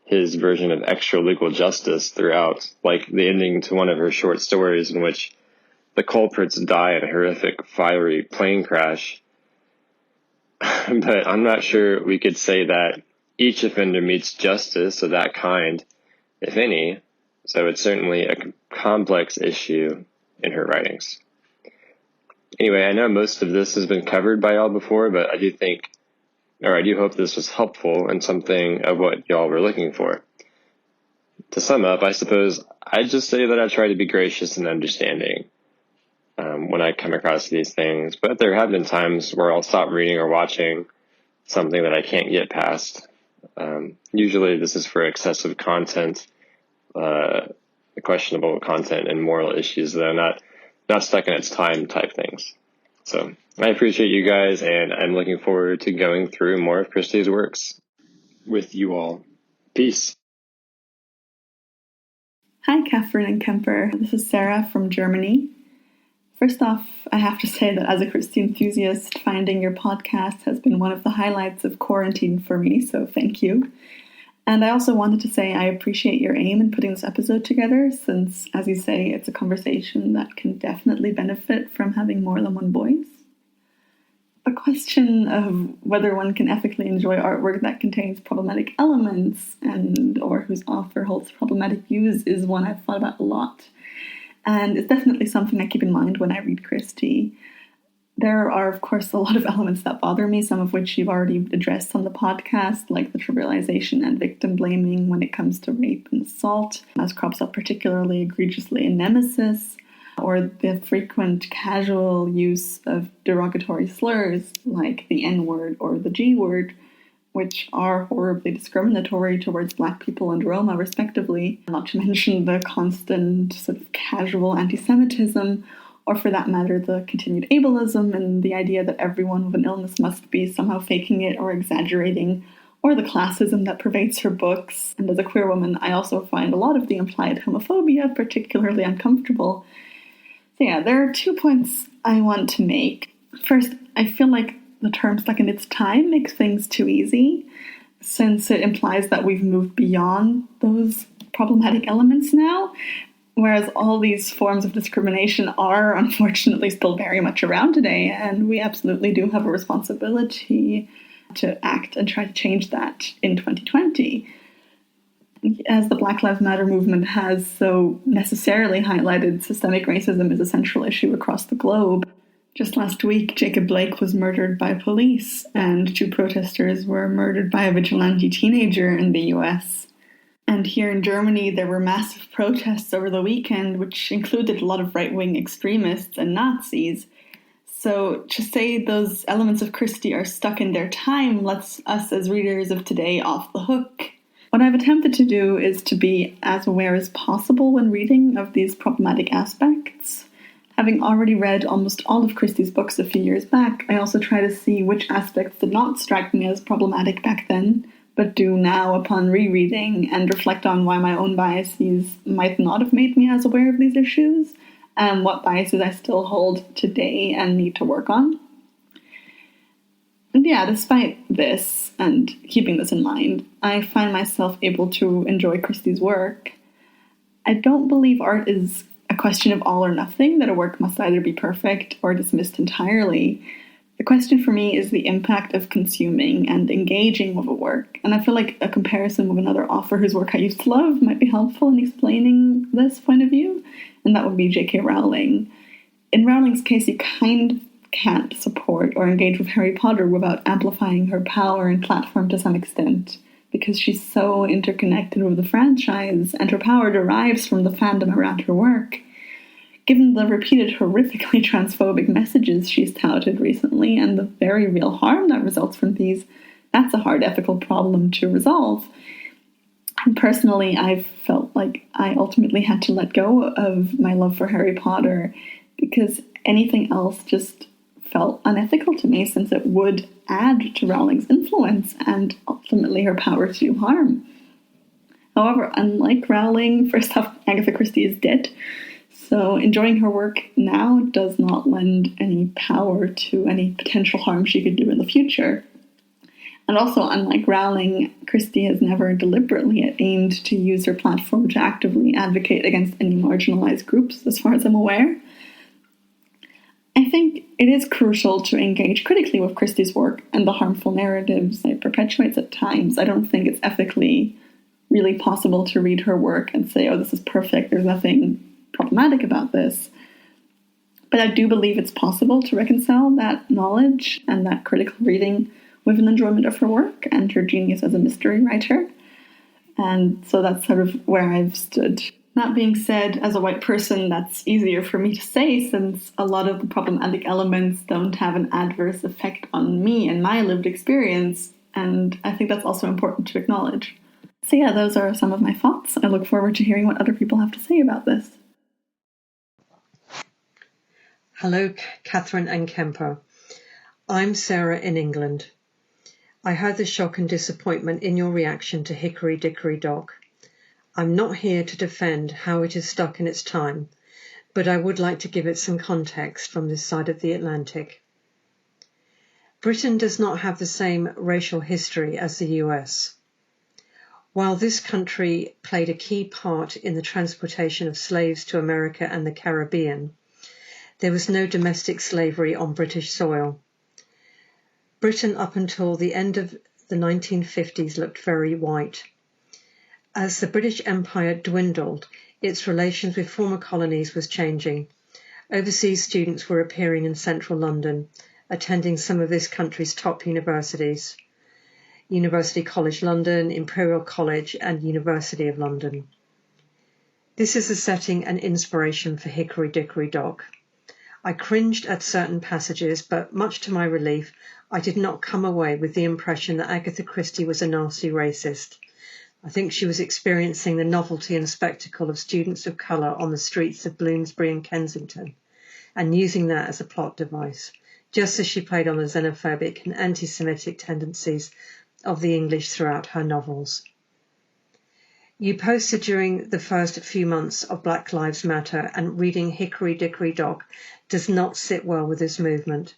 his version of extra-legal justice throughout, like the ending to one of her short stories in which the culprits die in a horrific, fiery plane crash. But I'm not sure we could say that each offender meets justice of that kind, if any, so it's certainly a complex issue in her writings. Anyway, I know most of this has been covered by y'all before, but I do hope this was helpful and something of what y'all were looking for. To sum up, I suppose I'd just say that I try to be gracious and understanding when I come across these things, but there have been times where I'll stop reading or watching something that I can't get past. Usually this is for excessive content, questionable content and moral issues, though, not stuck in its time type things. So I appreciate you guys, and I'm looking forward to going through more of Christie's works with you all. Peace. Hi, Catherine and Kemper. This is Sarah from Germany. First off, I have to say that as a Christie enthusiast, finding your podcast has been one of the highlights of quarantine for me, so thank you. And I also wanted to say I appreciate your aim in putting this episode together, since, as you say, it's a conversation that can definitely benefit from having more than one voice. The question of whether one can ethically enjoy artwork that contains problematic elements and or whose author holds problematic views is one I've thought about a lot. And it's definitely something I keep in mind when I read Christie. There are, of course, a lot of elements that bother me, some of which you've already addressed on the podcast, like the trivialization and victim blaming when it comes to rape and assault, as crops up particularly egregiously in Nemesis, or the frequent casual use of derogatory slurs like the N-word or the G-word, which are horribly discriminatory towards Black people and Roma, respectively, not to mention the constant sort of casual anti-Semitism, or for that matter, the continued ableism and the idea that everyone with an illness must be somehow faking it or exaggerating, or the classism that pervades her books. And as a queer woman, I also find a lot of the implied homophobia particularly uncomfortable. So yeah, there are 2 points I want to make. First, I feel like the term stuck in its time makes things too easy, since it implies that we've moved beyond those problematic elements now, whereas all these forms of discrimination are unfortunately still very much around today, and we absolutely do have a responsibility to act and try to change that in 2020. As the Black Lives Matter movement has so necessarily highlighted, systemic racism is a central issue across the globe. Just last week, Jacob Blake was murdered by police, and 2 protesters were murdered by a vigilante teenager in the US. And here in Germany, there were massive protests over the weekend, which included a lot of right-wing extremists and Nazis. So to say those elements of Christie are stuck in their time lets us as readers of today off the hook. What I've attempted to do is to be as aware as possible when reading of these problematic aspects. Having already read almost all of Christie's books a few years back, I also try to see which aspects did not strike me as problematic back then, but do now upon rereading, and reflect on why my own biases might not have made me as aware of these issues, and what biases I still hold today and need to work on. And yeah, despite this, and keeping this in mind, I find myself able to enjoy Christie's work. I don't believe art is a question of all or nothing, that a work must either be perfect or dismissed entirely. The question for me is the impact of consuming and engaging with a work, and I feel like a comparison with another author whose work I used to love might be helpful in explaining this point of view, and that would be J.K. Rowling. In Rowling's case, you kind of can't support or engage with Harry Potter without amplifying her power and platform to some extent, because she's so interconnected with the franchise, and her power derives from the fandom around her work. Given the repeated horrifically transphobic messages she's touted recently and the very real harm that results from these, that's a hard ethical problem to resolve. And personally, I've felt like I ultimately had to let go of my love for Harry Potter because anything else just felt unethical to me, since it would add to Rowling's influence and ultimately her power to do harm. However, unlike Rowling, first off, Agatha Christie is dead, so enjoying her work now does not lend any power to any potential harm she could do in the future. And also, unlike Rowling, Christie has never deliberately aimed to use her platform to actively advocate against any marginalized groups, as far as I'm aware. I think it is crucial to engage critically with Christie's work and the harmful narratives it perpetuates at times. I don't think it's ethically really possible to read her work and say, oh, this is perfect, there's nothing problematic about this. But I do believe it's possible to reconcile that knowledge and that critical reading with an enjoyment of her work and her genius as a mystery writer. And so that's sort of where I've stood. That being said, as a white person, that's easier for me to say, since a lot of the problematic elements don't have an adverse effect on me and my lived experience, and I think that's also important to acknowledge. So yeah, those are some of my thoughts. I look forward to hearing what other people have to say about this. Hello, Catherine and Kemper. I'm Sarah in England. I heard the shock and disappointment in your reaction to Hickory Dickory Dock. I'm not here to defend how it is stuck in its time, but I would like to give it some context from this side of the Atlantic. Britain does not have the same racial history as the US. While this country played a key part in the transportation of slaves to America and the Caribbean, there was no domestic slavery on British soil. Britain up until the end of the 1950s looked very white. As the British Empire dwindled, its relations with former colonies was changing. Overseas students were appearing in central London, attending some of this country's top universities: University College London, Imperial College, and University of London. This is the setting and inspiration for Hickory Dickory Dock. I cringed at certain passages, but much to my relief, I did not come away with the impression that Agatha Christie was a nasty racist. I think she was experiencing the novelty and spectacle of students of colour on the streets of Bloomsbury and Kensington, and using that as a plot device, just as she played on the xenophobic and anti-Semitic tendencies of the English throughout her novels. You posted during the first few months of Black Lives Matter, and reading Hickory Dickory Dock does not sit well with this movement.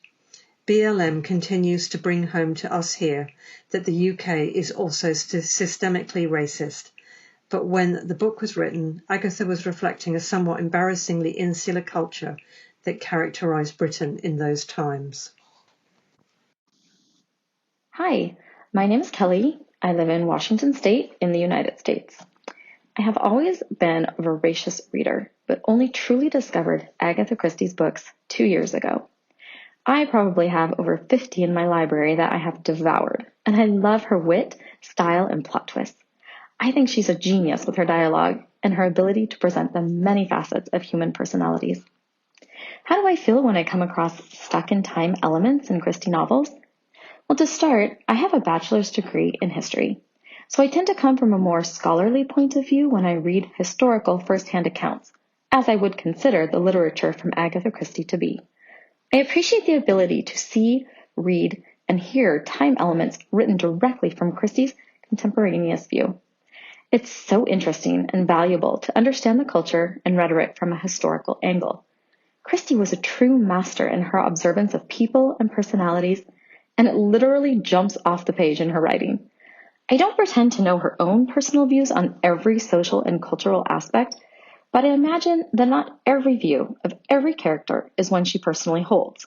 BLM continues to bring home to us here that the UK is also systemically racist. But when the book was written, Agatha was reflecting a somewhat embarrassingly insular culture that characterised Britain in those times. Hi, my name is Kelly. I live in Washington State in the United States. I have always been a voracious reader, but only truly discovered Agatha Christie's books 2 years ago. I probably have over 50 in my library that I have devoured, and I love her wit, style, and plot twists. I think she's a genius with her dialogue and her ability to present the many facets of human personalities. How do I feel when I come across stuck-in-time elements in Christie novels? Well, to start, I have a bachelor's degree in history, so I tend to come from a more scholarly point of view when I read historical first-hand accounts, as I would consider the literature from Agatha Christie to be. I appreciate the ability to see, read, and hear time elements written directly from Christie's contemporaneous view. It's so interesting and valuable to understand the culture and rhetoric from a historical angle. Christie was a true master in her observance of people and personalities, and it literally jumps off the page in her writing. I don't pretend to know her own personal views on every social and cultural aspect, but I imagine that not every view of every character is one she personally holds.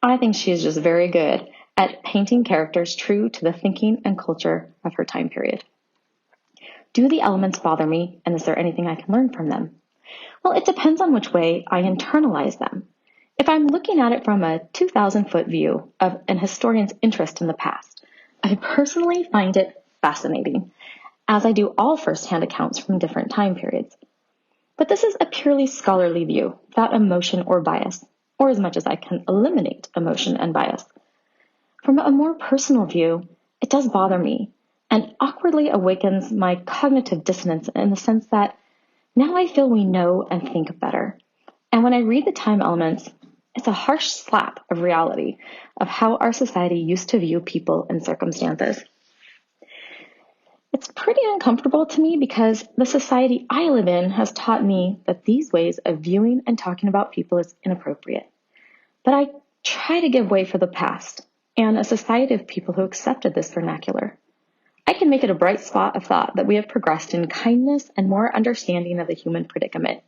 I think she is just very good at painting characters true to the thinking and culture of her time period. Do the elements bother me, and is there anything I can learn from them? Well, it depends on which way I internalize them. If I'm looking at it from a 2,000-foot view of an historian's interest in the past, I personally find it fascinating, as I do all first-hand accounts from different time periods. But this is a purely scholarly view, without emotion or bias, or as much as I can eliminate emotion and bias. From a more personal view, it does bother me and awkwardly awakens my cognitive dissonance in the sense that now I feel we know and think better. And when I read the time elements, it's a harsh slap of reality of how our society used to view people and circumstances. It's pretty uncomfortable to me because the society I live in has taught me that these ways of viewing and talking about people is inappropriate. But I try to give way for the past and a society of people who accepted this vernacular. I can make it a bright spot of thought that we have progressed in kindness and more understanding of the human predicament,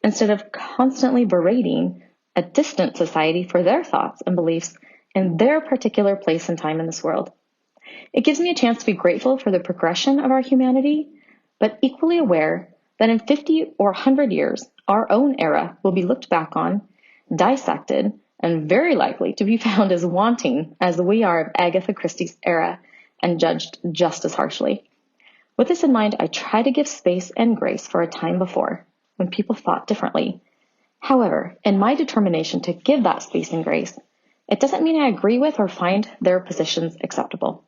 instead of constantly berating a distant society for their thoughts and beliefs in their particular place and time in this world. It gives me a chance to be grateful for the progression of our humanity, but equally aware that in 50 or 100 years, our own era will be looked back on, dissected, and very likely to be found as wanting as we are of Agatha Christie's era and judged just as harshly. With this in mind, I try to give space and grace for a time before, when people thought differently. However, in my determination to give that space and grace, it doesn't mean I agree with or find their positions acceptable.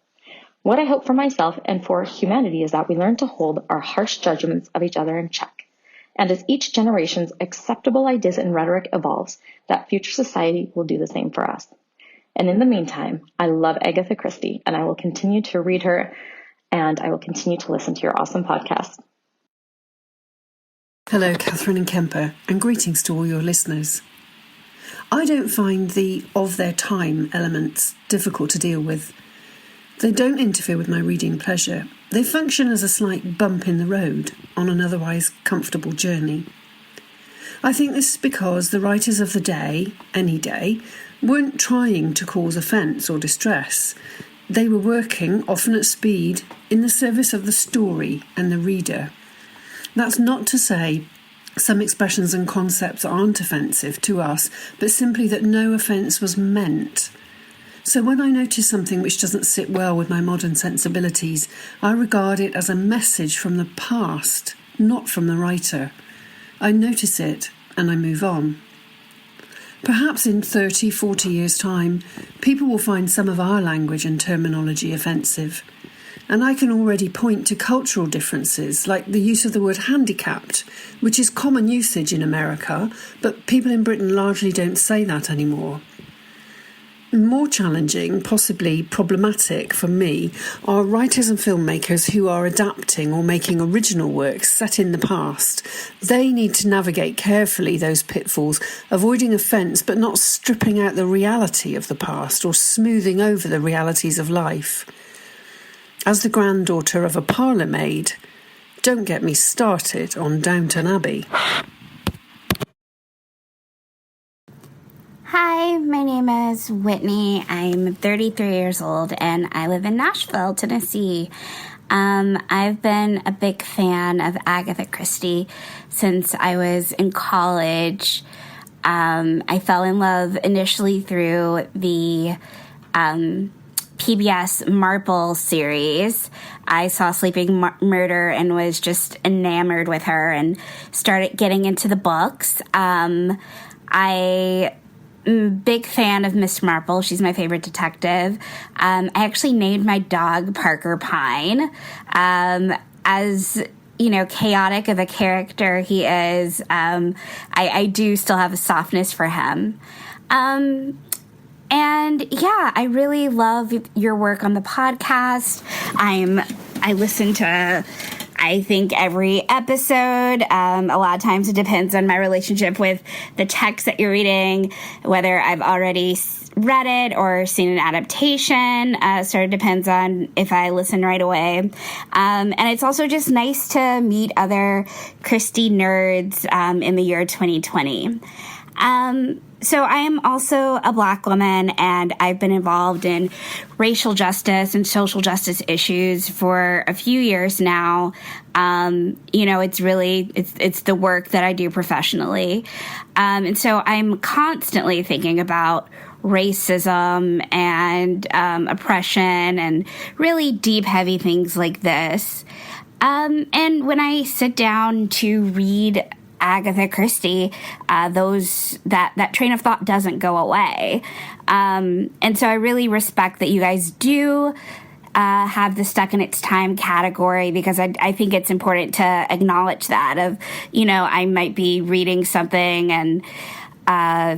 What I hope for myself and for humanity is that we learn to hold our harsh judgments of each other in check. And as each generation's acceptable ideas and rhetoric evolves, that future society will do the same for us. And in the meantime, I love Agatha Christie, and I will continue to read her, and I will continue to listen to your awesome podcast. Hello, Catherine and Kemper, and greetings to all your listeners. I don't find the of their time elements difficult to deal with. They don't interfere with my reading pleasure. They function as a slight bump in the road on an otherwise comfortable journey. I think this is because the writers of the day, any day, weren't trying to cause offence or distress. They were working, often at speed, in the service of the story and the reader. That's not to say some expressions and concepts aren't offensive to us, but simply that no offence was meant. So when I notice something which doesn't sit well with my modern sensibilities, I regard it as a message from the past, not from the writer. I notice it and I move on. Perhaps in 30, 40 years' time, people will find some of our language and terminology offensive. And I can already point to cultural differences, like the use of the word handicapped, which is common usage in America, but people in Britain largely don't say that anymore. More challenging, possibly problematic for me, are writers and filmmakers who are adapting or making original works set in the past. They need to navigate carefully those pitfalls, avoiding offence but not stripping out the reality of the past or smoothing over the realities of life. As the granddaughter of a parlour maid, don't get me started on Downton Abbey. Hi, my name is Whitney. I'm 33 years old and I live in Nashville, Tennessee. I've been a big fan of Agatha Christie since I was in college. I fell in love initially through the PBS Marple series. I saw Sleeping Murder and was just enamored with her and started getting into the books. I big fan of Miss Marple. She's my favorite detective. I actually named my dog Parker Pine. As you know, chaotic of a character he is, I do still have a softness for him. And yeah, I really love your work on the podcast. I listen to, I think, every episode. A lot of times it depends on my relationship with the text that you're reading, whether I've already read it or seen an adaptation. So it depends on if I listen right away. And it's also just nice to meet other Christie nerds in the year 2020. So I am also a Black woman, and I've been involved in racial justice and social justice issues for a few years now. You know, it's the work that I do professionally. And so I'm constantly thinking about racism and oppression and really deep, heavy things like this. And when I sit down to read Agatha Christie, that train of thought doesn't go away. And so I really respect that you guys do have the stuck in its time category, because I think it's important to acknowledge that of, I might be reading something and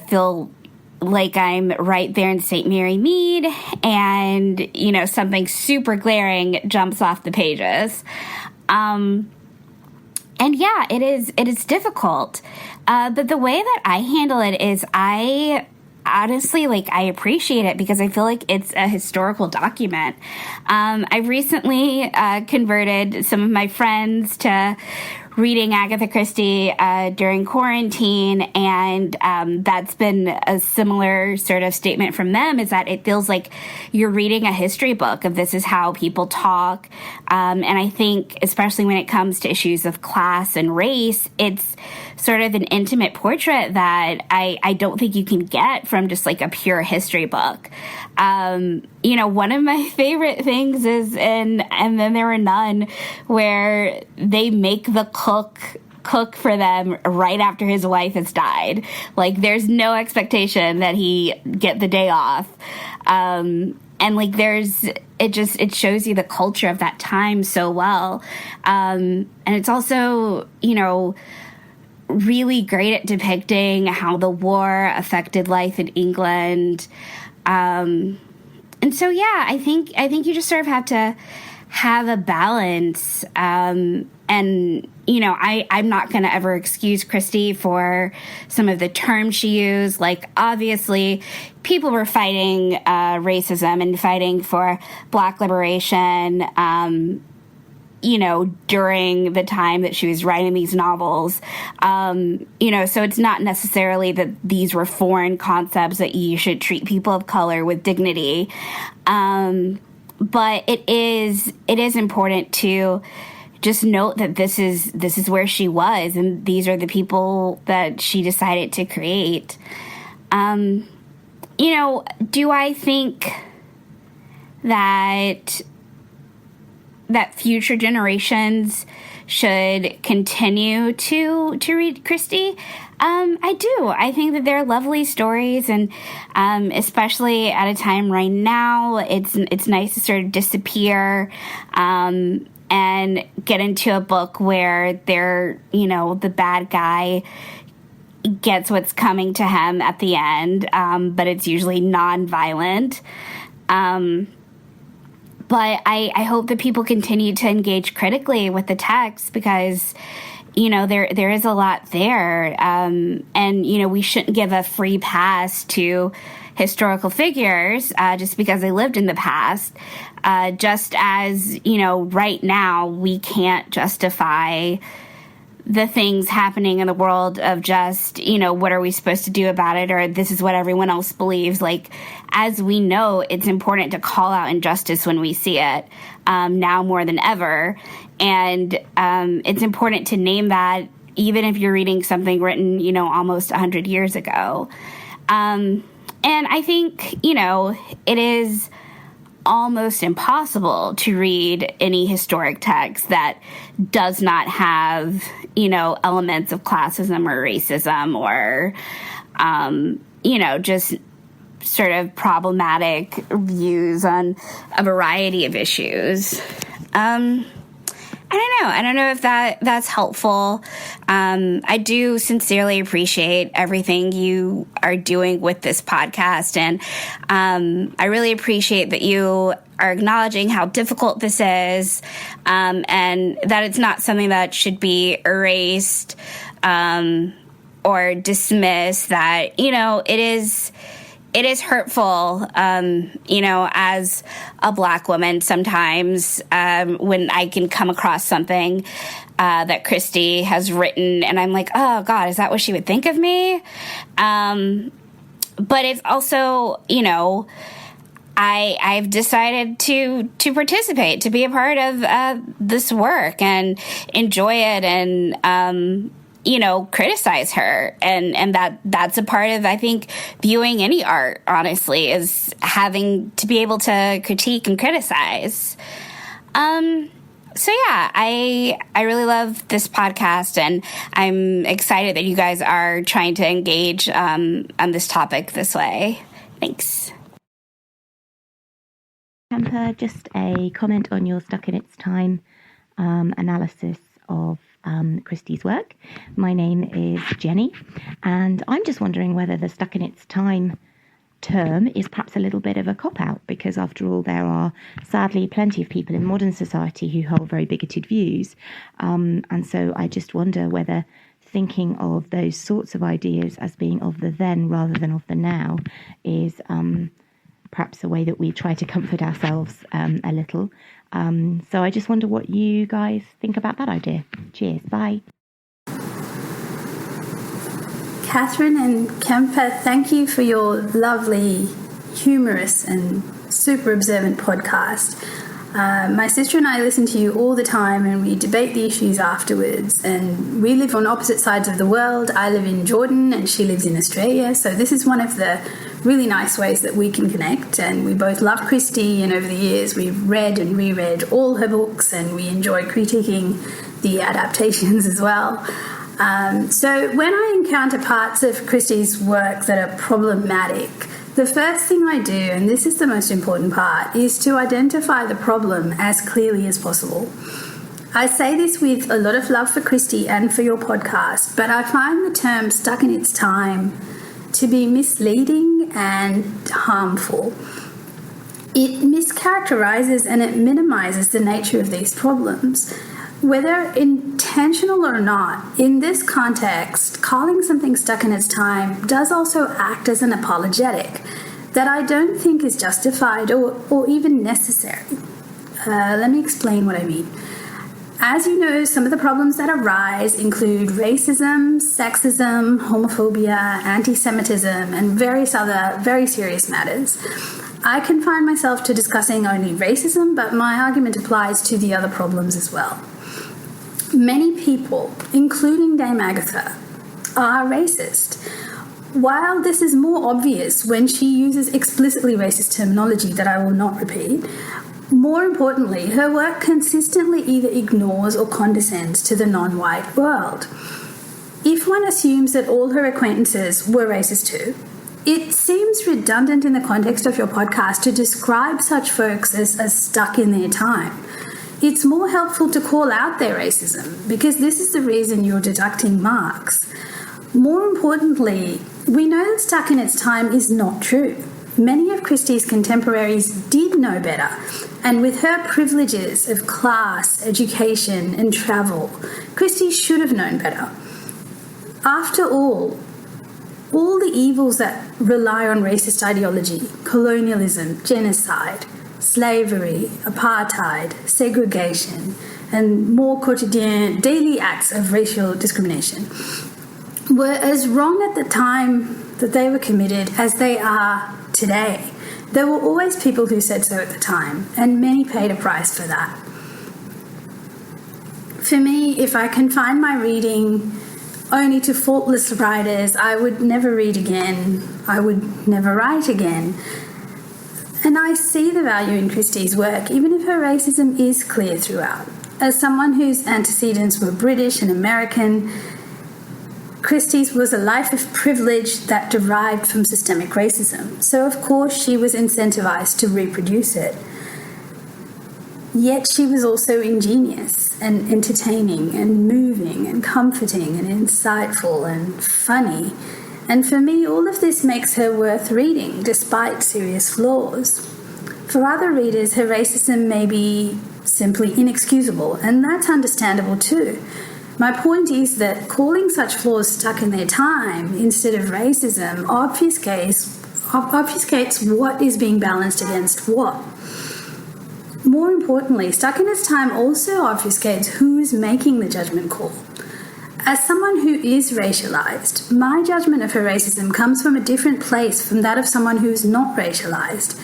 feel like I'm right there in St. Mary Mead, and, something super glaring jumps off the pages. And yeah, it is difficult. But the way that I handle it is honestly, I appreciate it because I feel like it's a historical document. I've recently converted some of my friends to reading Agatha Christie during quarantine, and that's been a similar sort of statement from them, is that it feels like you're reading a history book of this is how people talk. And I think, especially when it comes to issues of class and race, it's sort of an intimate portrait that I don't think you can get from just a pure history book. One of my favorite things is And Then There Were None, where they make the cook for them right after his wife has died. There's no expectation that he get the day off. And it shows you the culture of that time so well. And it's also, really great at depicting how the war affected life in England. And so, yeah, I think you just sort of have to have a balance. And, I'm not going to ever excuse Christie for some of the terms she used. Obviously, people were fighting racism and fighting for Black liberation, during the time that she was writing these novels. So it's not necessarily that these were foreign concepts that you should treat people of color with dignity. But it is important to just note that this is where she was, and these are the people that she decided to create. Do I think that future generations should continue to read Christie? I do. I think that they're lovely stories, and especially at a time right now, it's nice to sort of disappear and get into a book where the bad guy gets what's coming to him at the end, but it's usually non-violent. But I hope that people continue to engage critically with the text, because, there is a lot there. And, we shouldn't give a free pass to historical figures just because they lived in the past. Just as, right now we can't justify the things happening in the world of just, what are we supposed to do about it? Or this is what everyone else believes. As we know, it's important to call out injustice when we see it, now more than ever. And it's important to name that, even if you're reading something written, almost 100 years ago. And I think, it is almost impossible to read any historic text that does not have, elements of classism or racism or, just sort of problematic views on a variety of issues. I don't know if that's helpful. I do sincerely appreciate everything you are doing with this podcast. And I really appreciate that you are acknowledging how difficult this is, and that it's not something that should be erased or dismissed, that, it is hurtful, as a Black woman sometimes, when I can come across something that Christie has written and I'm like, oh God, is that what she would think of me? But it's also, I've decided to participate, to be a part of this work and enjoy it, and criticize her. And that's a part of, I think, viewing any art, honestly, is having to be able to critique and criticize. So yeah, I really love this podcast, and I'm excited that you guys are trying to engage on this topic this way. Thanks. Kemper, just a comment on your Stuck in Its Time analysis of Christie's work. My name is Jenny, and I'm just wondering whether the Stuck in Its Time term is perhaps a little bit of a cop-out, because after all there are sadly plenty of people in modern society who hold very bigoted views, and so I just wonder whether thinking of those sorts of ideas as being of the then rather than of the now is perhaps a way that we try to comfort ourselves a little. So I just wonder what you guys think about that idea. Cheers, bye. Catherine and Kemper, thank you for your lovely, humorous and super observant podcast. My sister and I listen to you all the time, and we debate the issues afterwards. And we live on opposite sides of the world. I live in Jordan and she lives in Australia. So this is one of the really nice ways that we can connect. And we both love Christie, and over the years we've read and reread all her books, and we enjoy critiquing the adaptations as well. So when I encounter parts of Christie's work that are problematic, the first thing I do, and this is the most important part, is to identify the problem as clearly as possible. I say this with a lot of love for Christie and for your podcast, but I find the term stuck in its time to be misleading and harmful. It mischaracterizes and it minimizes the nature of these problems. Whether intentional or not, in this context, calling something stuck in its time does also act as an apologetic that I don't think is justified or even necessary. Let me explain what I mean. As you know, some of the problems that arise include racism, sexism, homophobia, anti-Semitism, and various other very serious matters. I confine myself to discussing only racism, but my argument applies to the other problems as well. Many people, including Dame Agatha, are racist. While this is more obvious when she uses explicitly racist terminology that I will not repeat, more importantly, her work consistently either ignores or condescends to the non-white world. If one assumes that all her acquaintances were racist too, it seems redundant in the context of your podcast to describe such folks as stuck in their time. It's more helpful to call out their racism, because this is the reason you're deducting marks. More importantly, we know that stuck in its time is not true. Many of Christie's contemporaries did know better, and with her privileges of class, education, and travel, Christie should have known better. After all the evils that rely on racist ideology, colonialism, genocide, slavery, apartheid, segregation, and more quotidien, daily acts of racial discrimination were as wrong at the time that they were committed as they are today. There were always people who said so at the time, and many paid a price for that. For me, if I confine my reading only to faultless writers, I would never read again. I would never write again. And I see the value in Christie's work, even if her racism is clear throughout. As someone whose antecedents were British and American, Christie's was a life of privilege that derived from systemic racism. So, of course, she was incentivized to reproduce it. Yet she was also ingenious and entertaining and moving and comforting and insightful and funny. And for me, all of this makes her worth reading, despite serious flaws. For other readers, her racism may be simply inexcusable, and that's understandable too. My point is that calling such flaws stuck in their time instead of racism obfuscates what is being balanced against what. More importantly, stuck in its time also obfuscates who is making the judgment call. As someone who is racialized, my judgment of her racism comes from a different place from that of someone who is not racialized.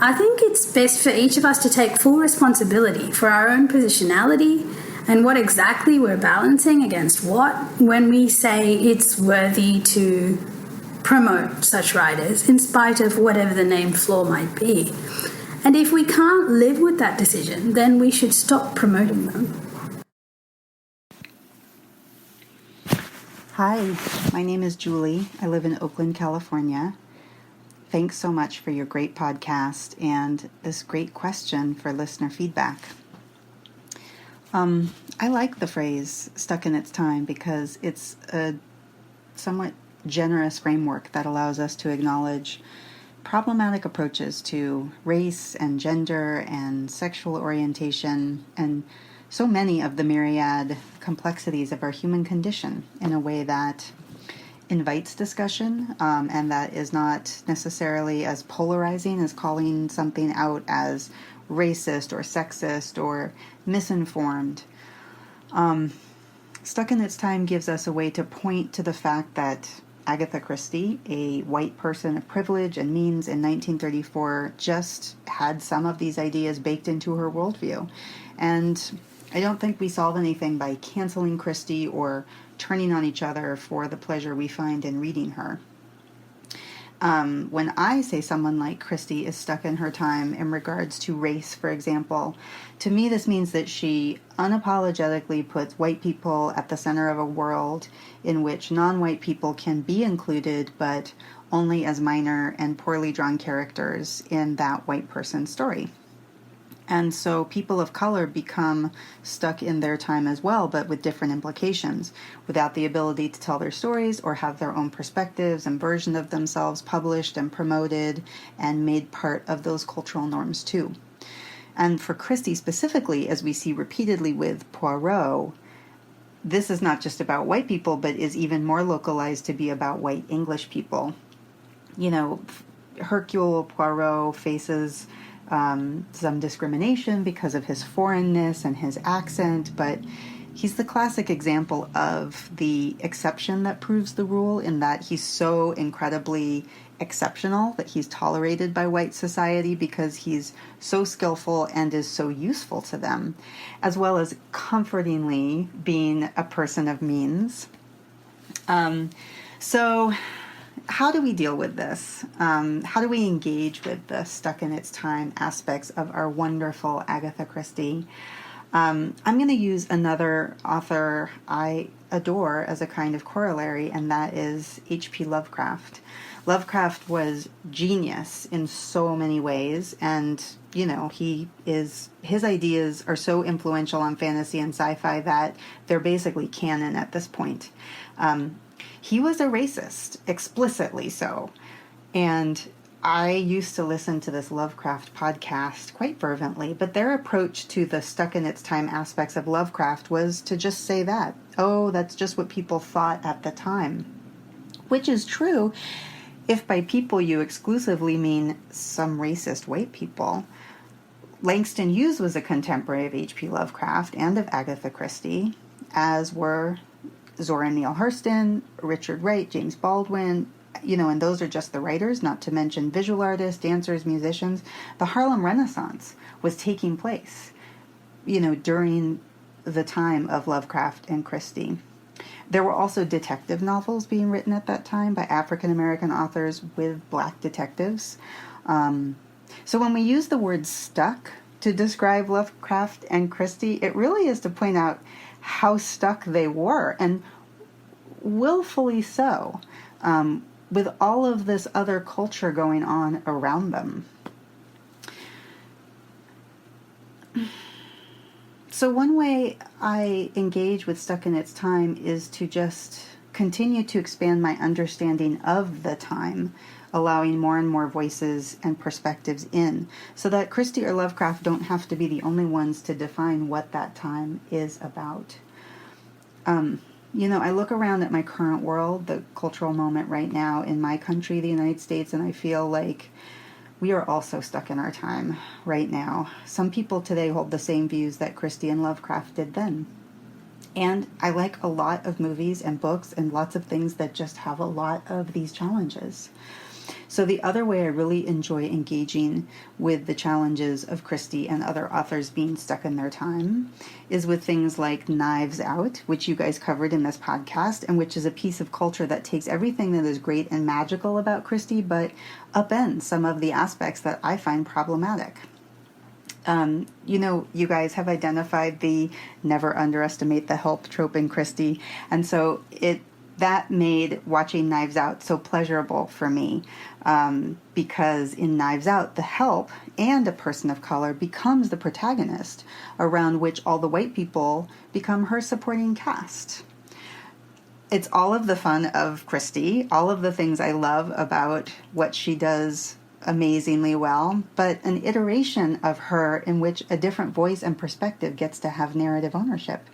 I think it's best for each of us to take full responsibility for our own positionality and what exactly we're balancing against what when we say it's worthy to promote such writers, in spite of whatever the named flaw might be. And if we can't live with that decision, then we should stop promoting them. Hi, my name is Julie. I live in Oakland, California. Thanks so much for your great podcast and this great question for listener feedback. I like the phrase stuck in its time because it's a somewhat generous framework that allows us to acknowledge problematic approaches to race and gender and sexual orientation and so many of the myriad complexities of our human condition in a way that invites discussion and that is not necessarily as polarizing as calling something out as racist or sexist or misinformed. Stuck in its time gives us a way to point to the fact that Agatha Christie, a white person of privilege and means in 1934, just had some of these ideas baked into her worldview. And I don't think we solve anything by canceling Christie or turning on each other for the pleasure we find in reading her. When I say someone like Christie is stuck in her time in regards to race, for example, to me this means that she unapologetically puts white people at the center of a world in which non-white people can be included, but only as minor and poorly drawn characters in that white person's story. And so people of color become stuck in their time as well, but with different implications, without the ability to tell their stories or have their own perspectives and version of themselves published and promoted and made part of those cultural norms too. And for Christie specifically, as we see repeatedly with Poirot, this is not just about white people, but is even more localized to be about white English people. You know, Hercule Poirot faces some discrimination because of his foreignness and his accent, but he's the classic example of the exception that proves the rule, in that he's so incredibly exceptional that he's tolerated by white society because he's so skillful and is so useful to them, as well as comfortingly being a person of means. So how do we deal with this? How do we engage with the stuck in its time aspects of our wonderful Agatha Christie? I'm going to use another author I adore as a kind of corollary, and that is H.P. Lovecraft. Lovecraft was genius in so many ways, and, you know, his ideas are so influential on fantasy and sci-fi that they're basically canon at this point. He was a racist, explicitly so, and I used to listen to this Lovecraft podcast quite fervently, but their approach to the stuck-in-its-time aspects of Lovecraft was to just say that, oh, that's just what people thought at the time, which is true if by people you exclusively mean some racist white people. Langston Hughes was a contemporary of H.P. Lovecraft and of Agatha Christie, as were Zora Neale Hurston, Richard Wright, James Baldwin, you know, and those are just the writers, not to mention visual artists, dancers, musicians. The Harlem Renaissance was taking place, you know, during the time of Lovecraft and Christie. There were also detective novels being written at that time by African-American authors with black detectives. So when we use the word stuck to describe Lovecraft and Christie, it really is to point out how stuck they were, and willfully so, with all of this other culture going on around them. So one way I engage with Stuck in Its Time is to just continue to expand my understanding of the time, allowing more and more voices and perspectives in, so that Christie or Lovecraft don't have to be the only ones to define what that time is about. You know, I look around at my current world, the cultural moment right now in my country, the United States, and I feel like we are also stuck in our time right now. Some people today hold the same views that Christie and Lovecraft did then. And I like a lot of movies and books and lots of things that just have a lot of these challenges. So the other way I really enjoy engaging with the challenges of Christie and other authors being stuck in their time is with things like Knives Out, which you guys covered in this podcast, and which is a piece of culture that takes everything that is great and magical about Christie, but upends some of the aspects that I find problematic. You guys have identified the never underestimate the help trope in Christie. And so that made watching Knives Out so pleasurable for me, because in Knives Out, the help and a person of color becomes the protagonist, around which all the white people become her supporting cast. It's all of the fun of Christie, all of the things I love about what she does amazingly well, but an iteration of her in which a different voice and perspective gets to have narrative ownership.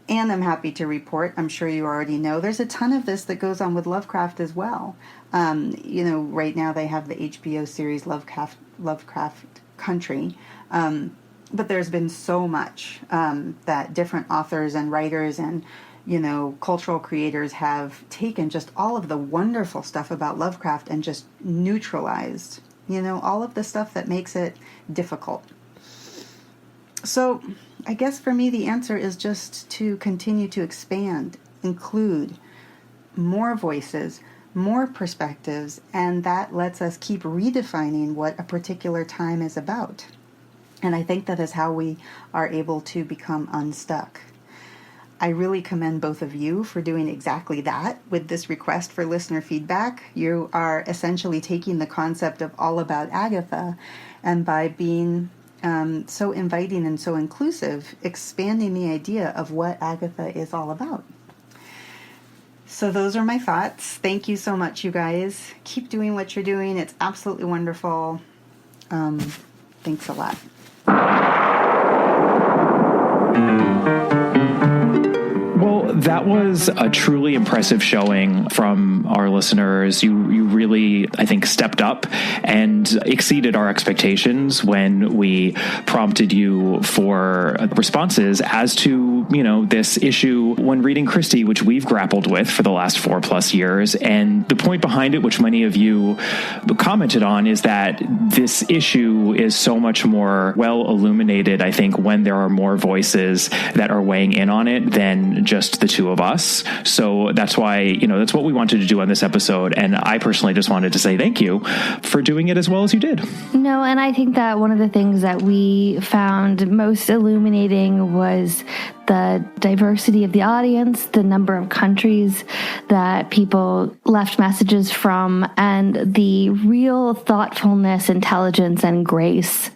And I'm happy to report, I'm sure you already know, there's a ton of this that goes on with Lovecraft as well. Right now they have the HBO series Lovecraft Country, but there's been so much that different authors and writers and cultural creators have taken just all of the wonderful stuff about Lovecraft and just neutralized, all of the stuff that makes it difficult. So I guess for me, the answer is just to continue to expand, include more voices, more perspectives, and that lets us keep redefining what a particular time is about. And I think that is how we are able to become unstuck. I really commend both of you for doing exactly that with this request for listener feedback. You are essentially taking the concept of All About Agatha, and by being so inviting and so inclusive, expanding the idea of what Agatha is all about. So those are my thoughts. Thank you so much, you guys. Keep doing what you're doing. It's absolutely wonderful. Thanks a lot. Well, that was a truly impressive showing from our listeners. You really, I think, stepped up and exceeded our expectations when we prompted you for responses as to, this issue when reading Christie, which we've grappled with for the last 4+ years. And the point behind it, which many of you commented on, is that this issue is so much more well illuminated, I think, when there are more voices that are weighing in on it than just the two of us. So that's why, that's what we wanted to do on this episode. And I personally just wanted to say thank you for doing it as well as you did. No, and I think that one of the things that we found most illuminating was the diversity of the audience, the number of countries that people left messages from, and the real thoughtfulness, intelligence, and grace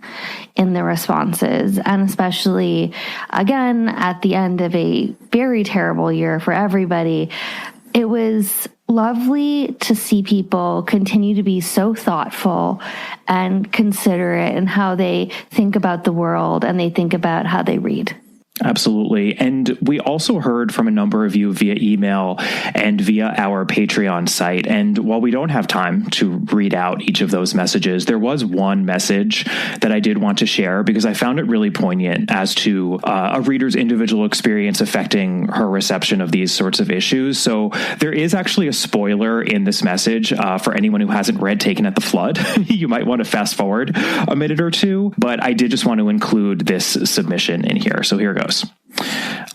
in the responses. And especially, again, at the end of a very terrible year for everybody, it was lovely to see people continue to be so thoughtful and considerate in how they think about the world and they think about how they read. Absolutely. And we also heard from a number of you via email and via our Patreon site. And while we don't have time to read out each of those messages, there was one message that I did want to share because I found it really poignant as to a reader's individual experience affecting her reception of these sorts of issues. So there is actually a spoiler in this message for anyone who hasn't read Taken at the Flood. You might want to fast forward a minute or two, but I did just want to include this submission in here. So here goes.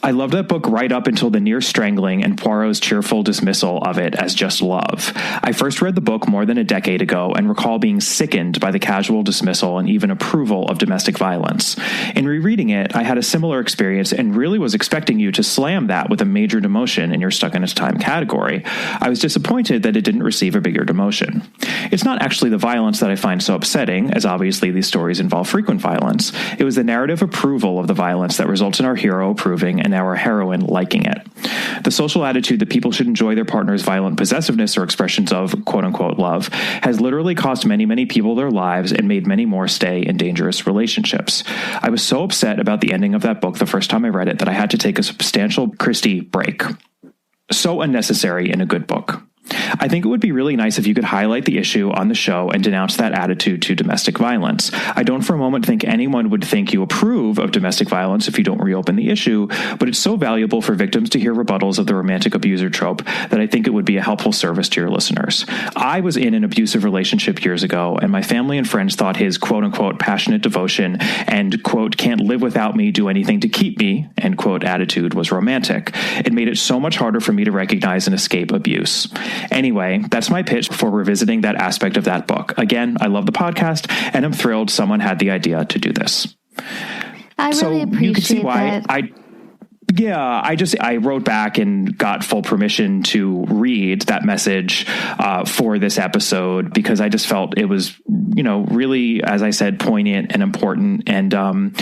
I loved that book right up until the near strangling and Poirot's cheerful dismissal of it as just love. I first read the book more than a decade ago and recall being sickened by the casual dismissal and even approval of domestic violence. In rereading it, I had a similar experience and really was expecting you to slam that with a major demotion in your Stuck in Its Time category. I was disappointed that it didn't receive a bigger demotion. It's not actually the violence that I find so upsetting, as obviously these stories involve frequent violence. It was the narrative approval of the violence that results in our hero approving and our heroine liking it. The social attitude that people should enjoy their partner's violent possessiveness or expressions of quote-unquote love has literally cost many, many people their lives and made many more stay in dangerous relationships. I was so upset about the ending of that book the first time I read it that I had to take a substantial Christie break. So unnecessary in a good book. I think it would be really nice if you could highlight the issue on the show and denounce that attitude to domestic violence. I don't for a moment think anyone would think you approve of domestic violence if you don't reopen the issue, but it's so valuable for victims to hear rebuttals of the romantic abuser trope that I think it would be a helpful service to your listeners. I was in an abusive relationship years ago, and my family and friends thought his quote-unquote passionate devotion and quote can't live without me, do anything to keep me, end quote attitude was romantic. It made it so much harder for me to recognize and escape abuse. Anyway, that's my pitch for revisiting that aspect of that book. Again, I love the podcast, and I'm thrilled someone had the idea to do this. I really appreciate you can see why that. I wrote back and got full permission to read that message for this episode, because I just felt it was, really, as I said, poignant and important, and adding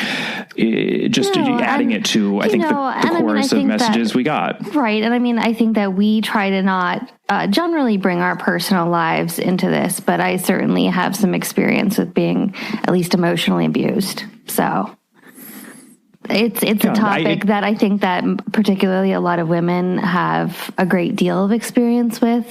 it to, I think, the chorus of messages we got. Right. And I think that we try to not generally bring our personal lives into this, but I certainly have some experience with being at least emotionally abused. So it's a topic that I think that particularly a lot of women have a great deal of experience with.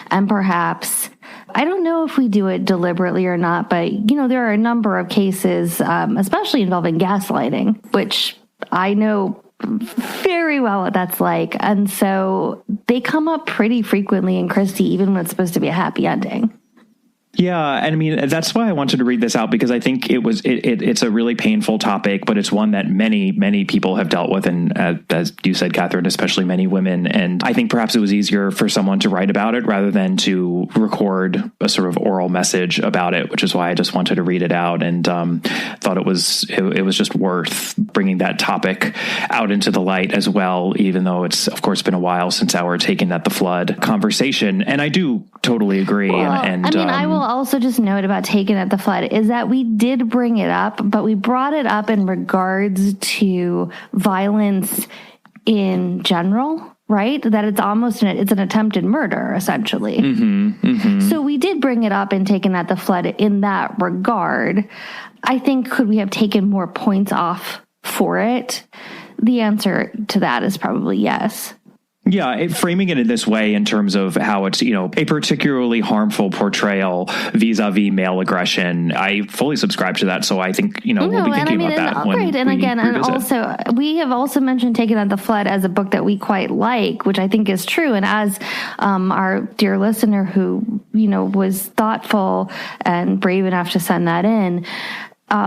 And perhaps, I don't know if we do it deliberately or not, but, there are a number of cases, especially involving gaslighting, which I know very well what that's like. And so they come up pretty frequently in Christie, even when it's supposed to be a happy ending. Yeah, and that's why I wanted to read this out, because I think it's a really painful topic, but it's one that many people have dealt with, and as you said, Catherine, especially many women. And I think perhaps it was easier for someone to write about it rather than to record a sort of oral message about it, which is why I just wanted to read it out, and thought it was just worth bringing that topic out into the light as well, even though it's, of course, been a while since our Taken at the Flood conversation. And I do totally agree. Well, I will also just note about Taken at the Flood is that we did bring it up, but we brought it up in regards to violence in general, right? That it's almost it's an attempted murder, essentially. So we did bring it up in Taken at the Flood in that regard. I think, could we have taken more points off for it? The answer to that is probably yes. Yeah, framing it in this way in terms of how it's, a particularly harmful portrayal vis-a-vis male aggression, I fully subscribe to that. So I think, we'll be thinking about that. Great. And again, and also, we have also mentioned Taken at the Flood as a book that we quite like, which I think is true. And as our dear listener who, was thoughtful and brave enough to send that in,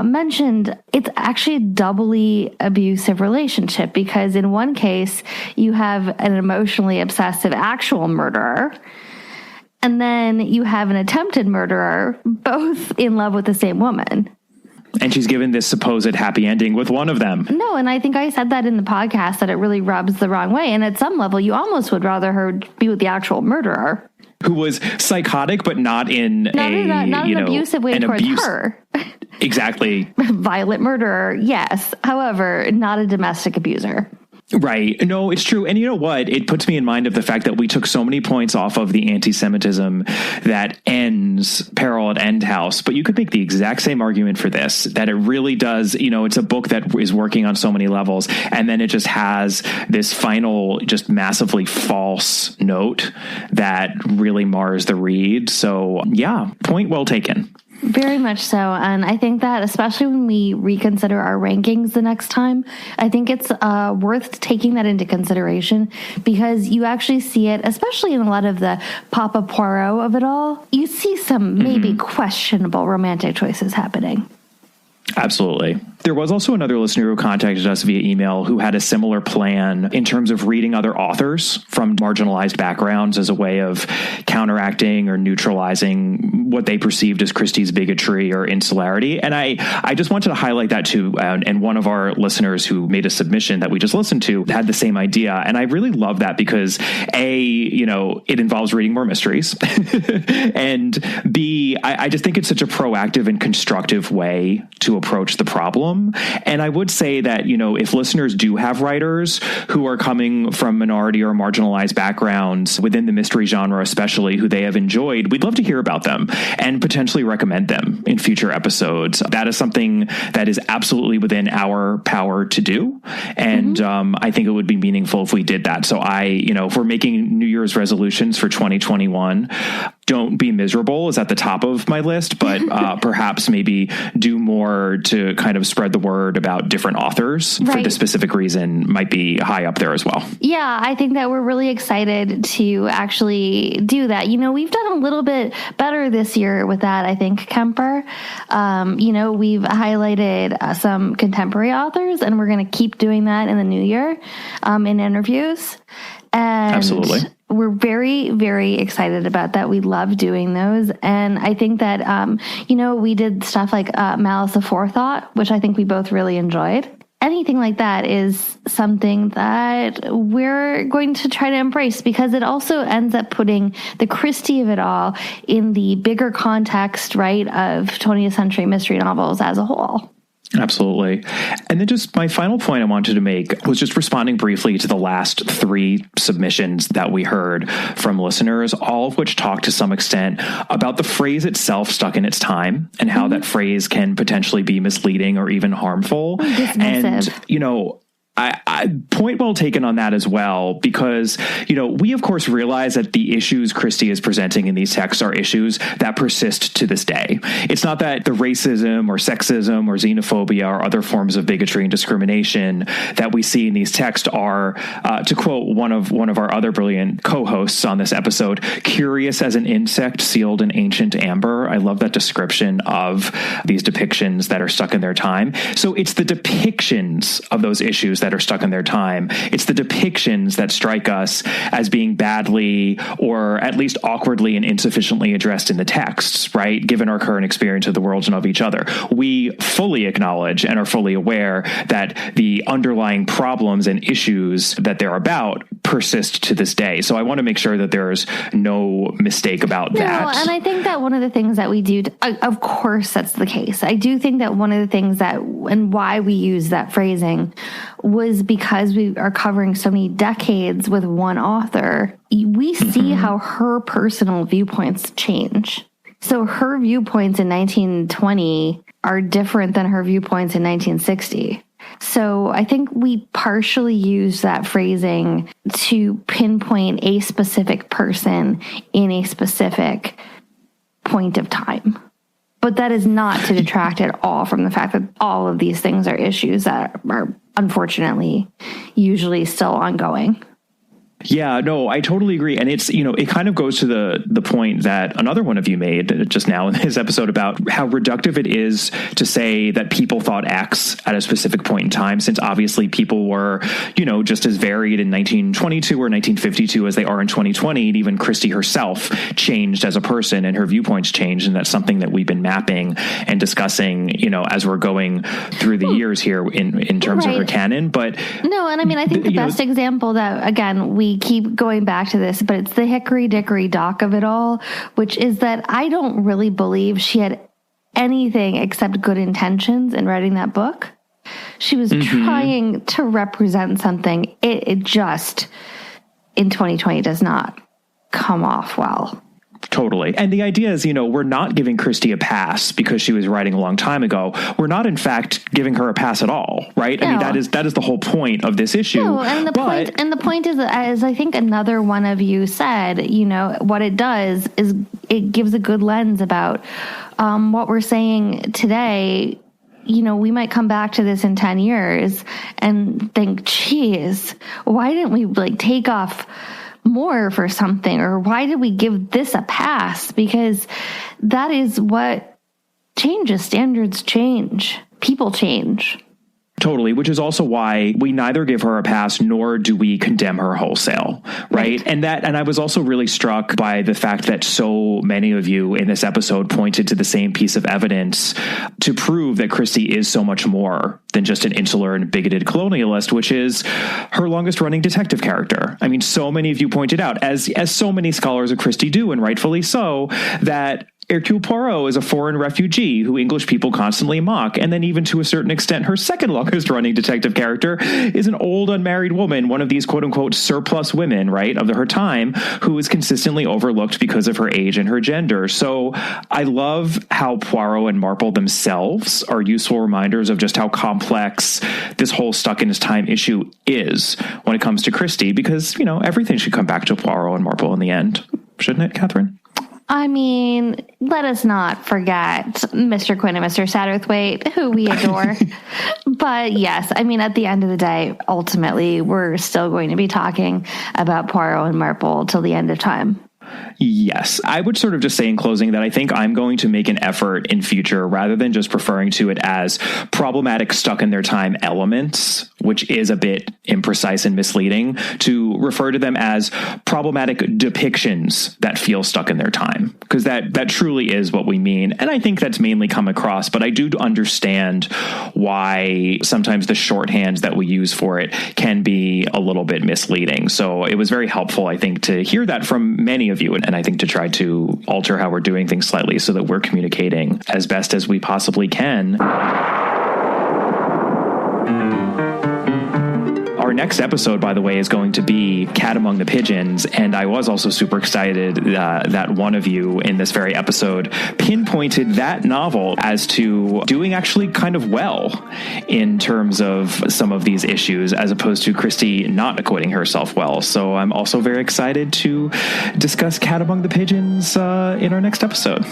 mentioned, it's actually a doubly abusive relationship, because in one case you have an emotionally obsessive actual murderer, and then you have an attempted murderer, both in love with the same woman. And she's given this supposed happy ending with one of them. No, and I think I said that in the podcast, that it really rubs the wrong way. And at some level, you almost would rather her be with the actual murderer, who was psychotic, but not in an abusive way towards her. Exactly. Violent murderer, yes. However, not a domestic abuser. Right. No, it's true. And you know what? It puts me in mind of the fact that we took so many points off of the anti-Semitism that ends Peril at End House. But you could make the exact same argument for this, that it really does, it's a book that is working on so many levels. And then it just has this final, just massively false note that really mars the read. So yeah, point well taken. Very much so. And I think that especially when we reconsider our rankings the next time, I think it's worth taking that into consideration, because you actually see it, especially in a lot of the Papa Poirot of it all. You see some maybe questionable romantic choices happening. Absolutely. There was also another listener who contacted us via email who had a similar plan in terms of reading other authors from marginalized backgrounds as a way of counteracting or neutralizing what they perceived as Christie's bigotry or insularity. And I just wanted to highlight that too. And one of our listeners who made a submission that we just listened to had the same idea. And I really love that because it involves reading more mysteries. And B, I just think it's such a proactive and constructive way to approach the problem. And I would say that, if listeners do have writers who are coming from minority or marginalized backgrounds within the mystery genre, especially, who they have enjoyed, we'd love to hear about them and potentially recommend them in future episodes. That is something that is absolutely within our power to do. And I think it would be meaningful if we did that. So if we're making New Year's resolutions for 2021, don't be miserable is at the top of my list, but perhaps maybe do more to kind of spread the word about different authors for the specific reason might be high up there as well. Yeah, I think that we're really excited to actually do that. We've done a little bit better this year with that, I think, Kemper. We've highlighted some contemporary authors, and we're going to keep doing that in the new year in interviews. And absolutely. we're very, very excited about that. We love doing those. And I think that, we did stuff like Malice Aforethought, which I think we both really enjoyed. Anything like that is something that we're going to try to embrace, because it also ends up putting the Christie of it all in the bigger context, right, of 20th century mystery novels as a whole. Absolutely. And then just my final point I wanted to make was just responding briefly to the last 3 submissions that we heard from listeners, all of which talk to some extent about the phrase itself stuck in its time and how that phrase can potentially be misleading or even harmful. And, I point well taken on that as well, because, we of course realize that the issues Christie is presenting in these texts are issues that persist to this day. It's not that the racism or sexism or xenophobia or other forms of bigotry and discrimination that we see in these texts are, to quote one of our other brilliant co-hosts on this episode, curious as an insect sealed in ancient amber. I love that description of these depictions that are stuck in their time. So it's the depictions of those issues that are stuck in their time. It's the depictions that strike us as being badly or at least awkwardly and insufficiently addressed in the texts, right? Given our current experience of the world and of each other. We fully acknowledge and are fully aware that the underlying problems and issues that they're about persist to this day. So I want to make sure that there's no mistake about that. And I think that one of the things that we do, of course that's the case. I do think that one of the things that, and why we use that phrasing, was because we are covering so many decades with one author. We see how her personal viewpoints change. So her viewpoints in 1920 are different than her viewpoints in 1960. So I think we partially use that phrasing to pinpoint a specific person in a specific point of time. But that is not to detract at all from the fact that all of these things are issues that are unfortunately usually still ongoing. Yeah, no, I totally agree. And it's, it kind of goes to the point that another one of you made just now in this episode about how reductive it is to say that people thought X at a specific point in time, since obviously people were, just as varied in 1922 or 1952 as they are in 2020. And even Christie herself changed as a person and her viewpoints changed. And that's something that we've been mapping and discussing, as we're going through the years here in terms of her canon. But no, and I think the best example that, again, we keep going back to this, but it's the hickory dickory dock of it all, which is that I don't really believe she had anything except good intentions in writing that book. She was trying to represent something. It just, in 2020, does not come off well. Totally. And the idea is, we're not giving Christie a pass because she was writing a long time ago. We're not, in fact, giving her a pass at all, right? No. I mean, that is the whole point of this issue. No, and the point is, as I think another one of you said, what it does is it gives a good lens about what we're saying today. We might come back to this in 10 years and think, geez, why didn't we take off more for something, or why did we give this a pass? Because that is what changes. Standards change. People change. Totally, which is also why we neither give her a pass nor do we condemn her wholesale, right? And I was also really struck by the fact that so many of you in this episode pointed to the same piece of evidence to prove that Christie is so much more than just an insular and bigoted colonialist, which is her longest running detective character. I mean, so many of you pointed out, as so many scholars of Christie do, and rightfully so, that Hercule Poirot is a foreign refugee who English people constantly mock. And then even to a certain extent, her second longest running detective character is an old unmarried woman, one of these quote unquote surplus women, right, of her time, who is consistently overlooked because of her age and her gender. So I love how Poirot and Marple themselves are useful reminders of just how complex this whole stuck in his time issue is when it comes to Christie, because, everything should come back to Poirot and Marple in the end. Shouldn't it, Catherine? I mean, let us not forget Mr. Quinn and Mr. Satterthwaite, who we adore. But yes, I mean, at the end of the day, ultimately, we're still going to be talking about Poirot and Marple till the end of time. Yes. I would sort of just say in closing that I think I'm going to make an effort in future, rather than just referring to it as problematic stuck in their time elements, which is a bit imprecise and misleading, to refer to them as problematic depictions that feel stuck in their time, because that truly is what we mean. And I think that's mainly come across, but I do understand why sometimes the shorthands that we use for it can be a little bit misleading. So it was very helpful, I think, to hear that from many of you, and I think to try to alter how we're doing things slightly so that we're communicating as best as we possibly can. Our next episode, by the way, is going to be Cat Among the Pigeons, and I was also super excited that one of you in this very episode pinpointed that novel as to doing actually kind of well in terms of some of these issues, as opposed to Christie not acquitting herself well. So I'm also very excited to discuss Cat Among the Pigeons in our next episode.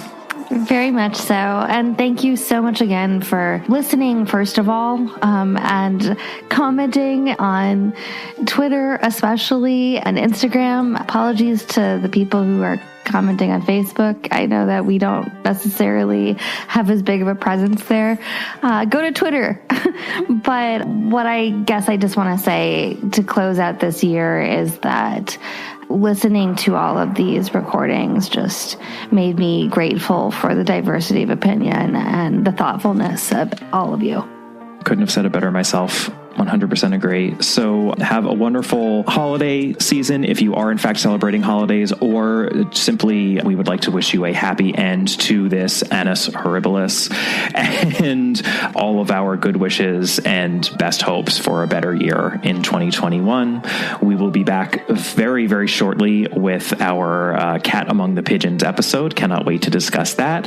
Very much so. And thank you so much again for listening, first of all, and commenting on Twitter, especially, and Instagram. Apologies to the people who are commenting on Facebook. I know that we don't necessarily have as big of a presence there. Go to Twitter. But what I guess I just want to say to close out this year is that listening to all of these recordings just made me grateful for the diversity of opinion and the thoughtfulness of all of you. Couldn't have said it better myself. 100% agree. So have a wonderful holiday season if you are in fact celebrating holidays, or simply we would like to wish you a happy end to this Annus Horribilis, and all of our good wishes and best hopes for a better year in 2021. We will be back very, very shortly with our Cat Among the Pigeons episode. Cannot wait to discuss that.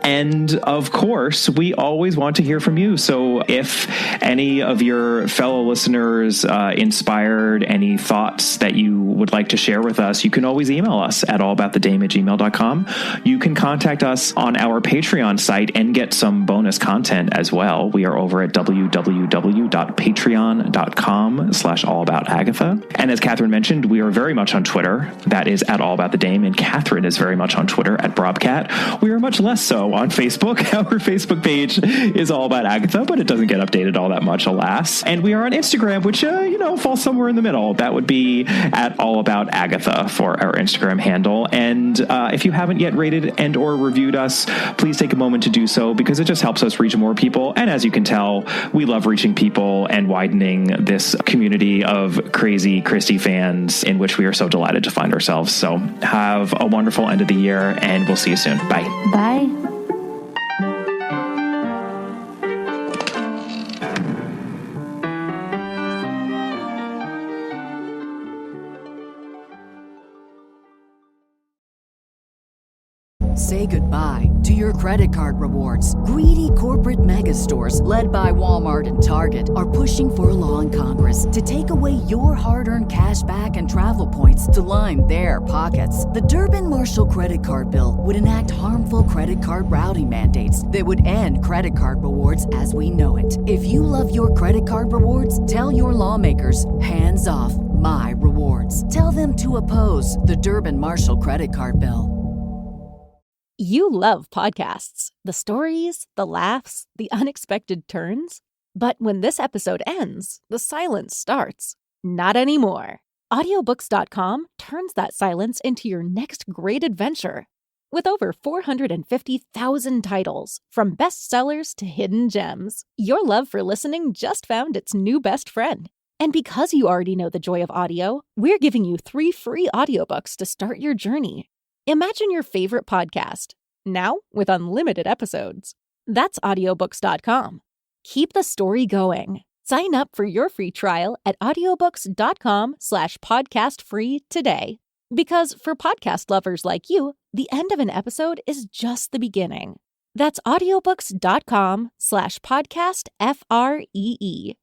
And of course, we always want to hear from you. So if any of your fellow listeners inspired any thoughts that you would like to share with us, you can always email us at allaboutthedame@gmail.com. You can contact us on our Patreon site and get some bonus content as well. We are over at www.patreon.com/allaboutagatha. And as Catherine mentioned, we are very much on Twitter. That is at allaboutthedame, and Catherine is very much on Twitter at Brobcat. We are much less so on Facebook. Our Facebook page is All About Agatha, but it doesn't get updated all that much, alas. And we are on Instagram, which, falls somewhere in the middle. That would be at All About Agatha for our Instagram handle. And if you haven't yet rated and or reviewed us, please take a moment to do so, because it just helps us reach more people. And as you can tell, we love reaching people and widening this community of crazy Christie fans in which we are so delighted to find ourselves. So have a wonderful end of the year, and we'll see you soon. Bye. Bye. Say goodbye to your credit card rewards. Greedy corporate mega stores, led by Walmart and Target, are pushing for a law in Congress to take away your hard-earned cash back and travel points to line their pockets. The Durbin-Marshall credit card bill would enact harmful credit card routing mandates that would end credit card rewards as we know it. If you love your credit card rewards, tell your lawmakers, hands off my rewards. Tell them to oppose the Durbin-Marshall credit card bill. You love podcasts, the stories, the laughs, the unexpected turns. But when this episode ends, the silence starts. Not anymore. Audiobooks.com turns that silence into your next great adventure. With over 450,000 titles, from bestsellers to hidden gems, your love for listening just found its new best friend. And because you already know the joy of audio, we're giving you 3 free audiobooks to start your journey. Imagine your favorite podcast, now with unlimited episodes. That's audiobooks.com. Keep the story going. Sign up for your free trial at audiobooks.com/podcastfree today. Because for podcast lovers like you, the end of an episode is just the beginning. That's audiobooks.com/podcastfree.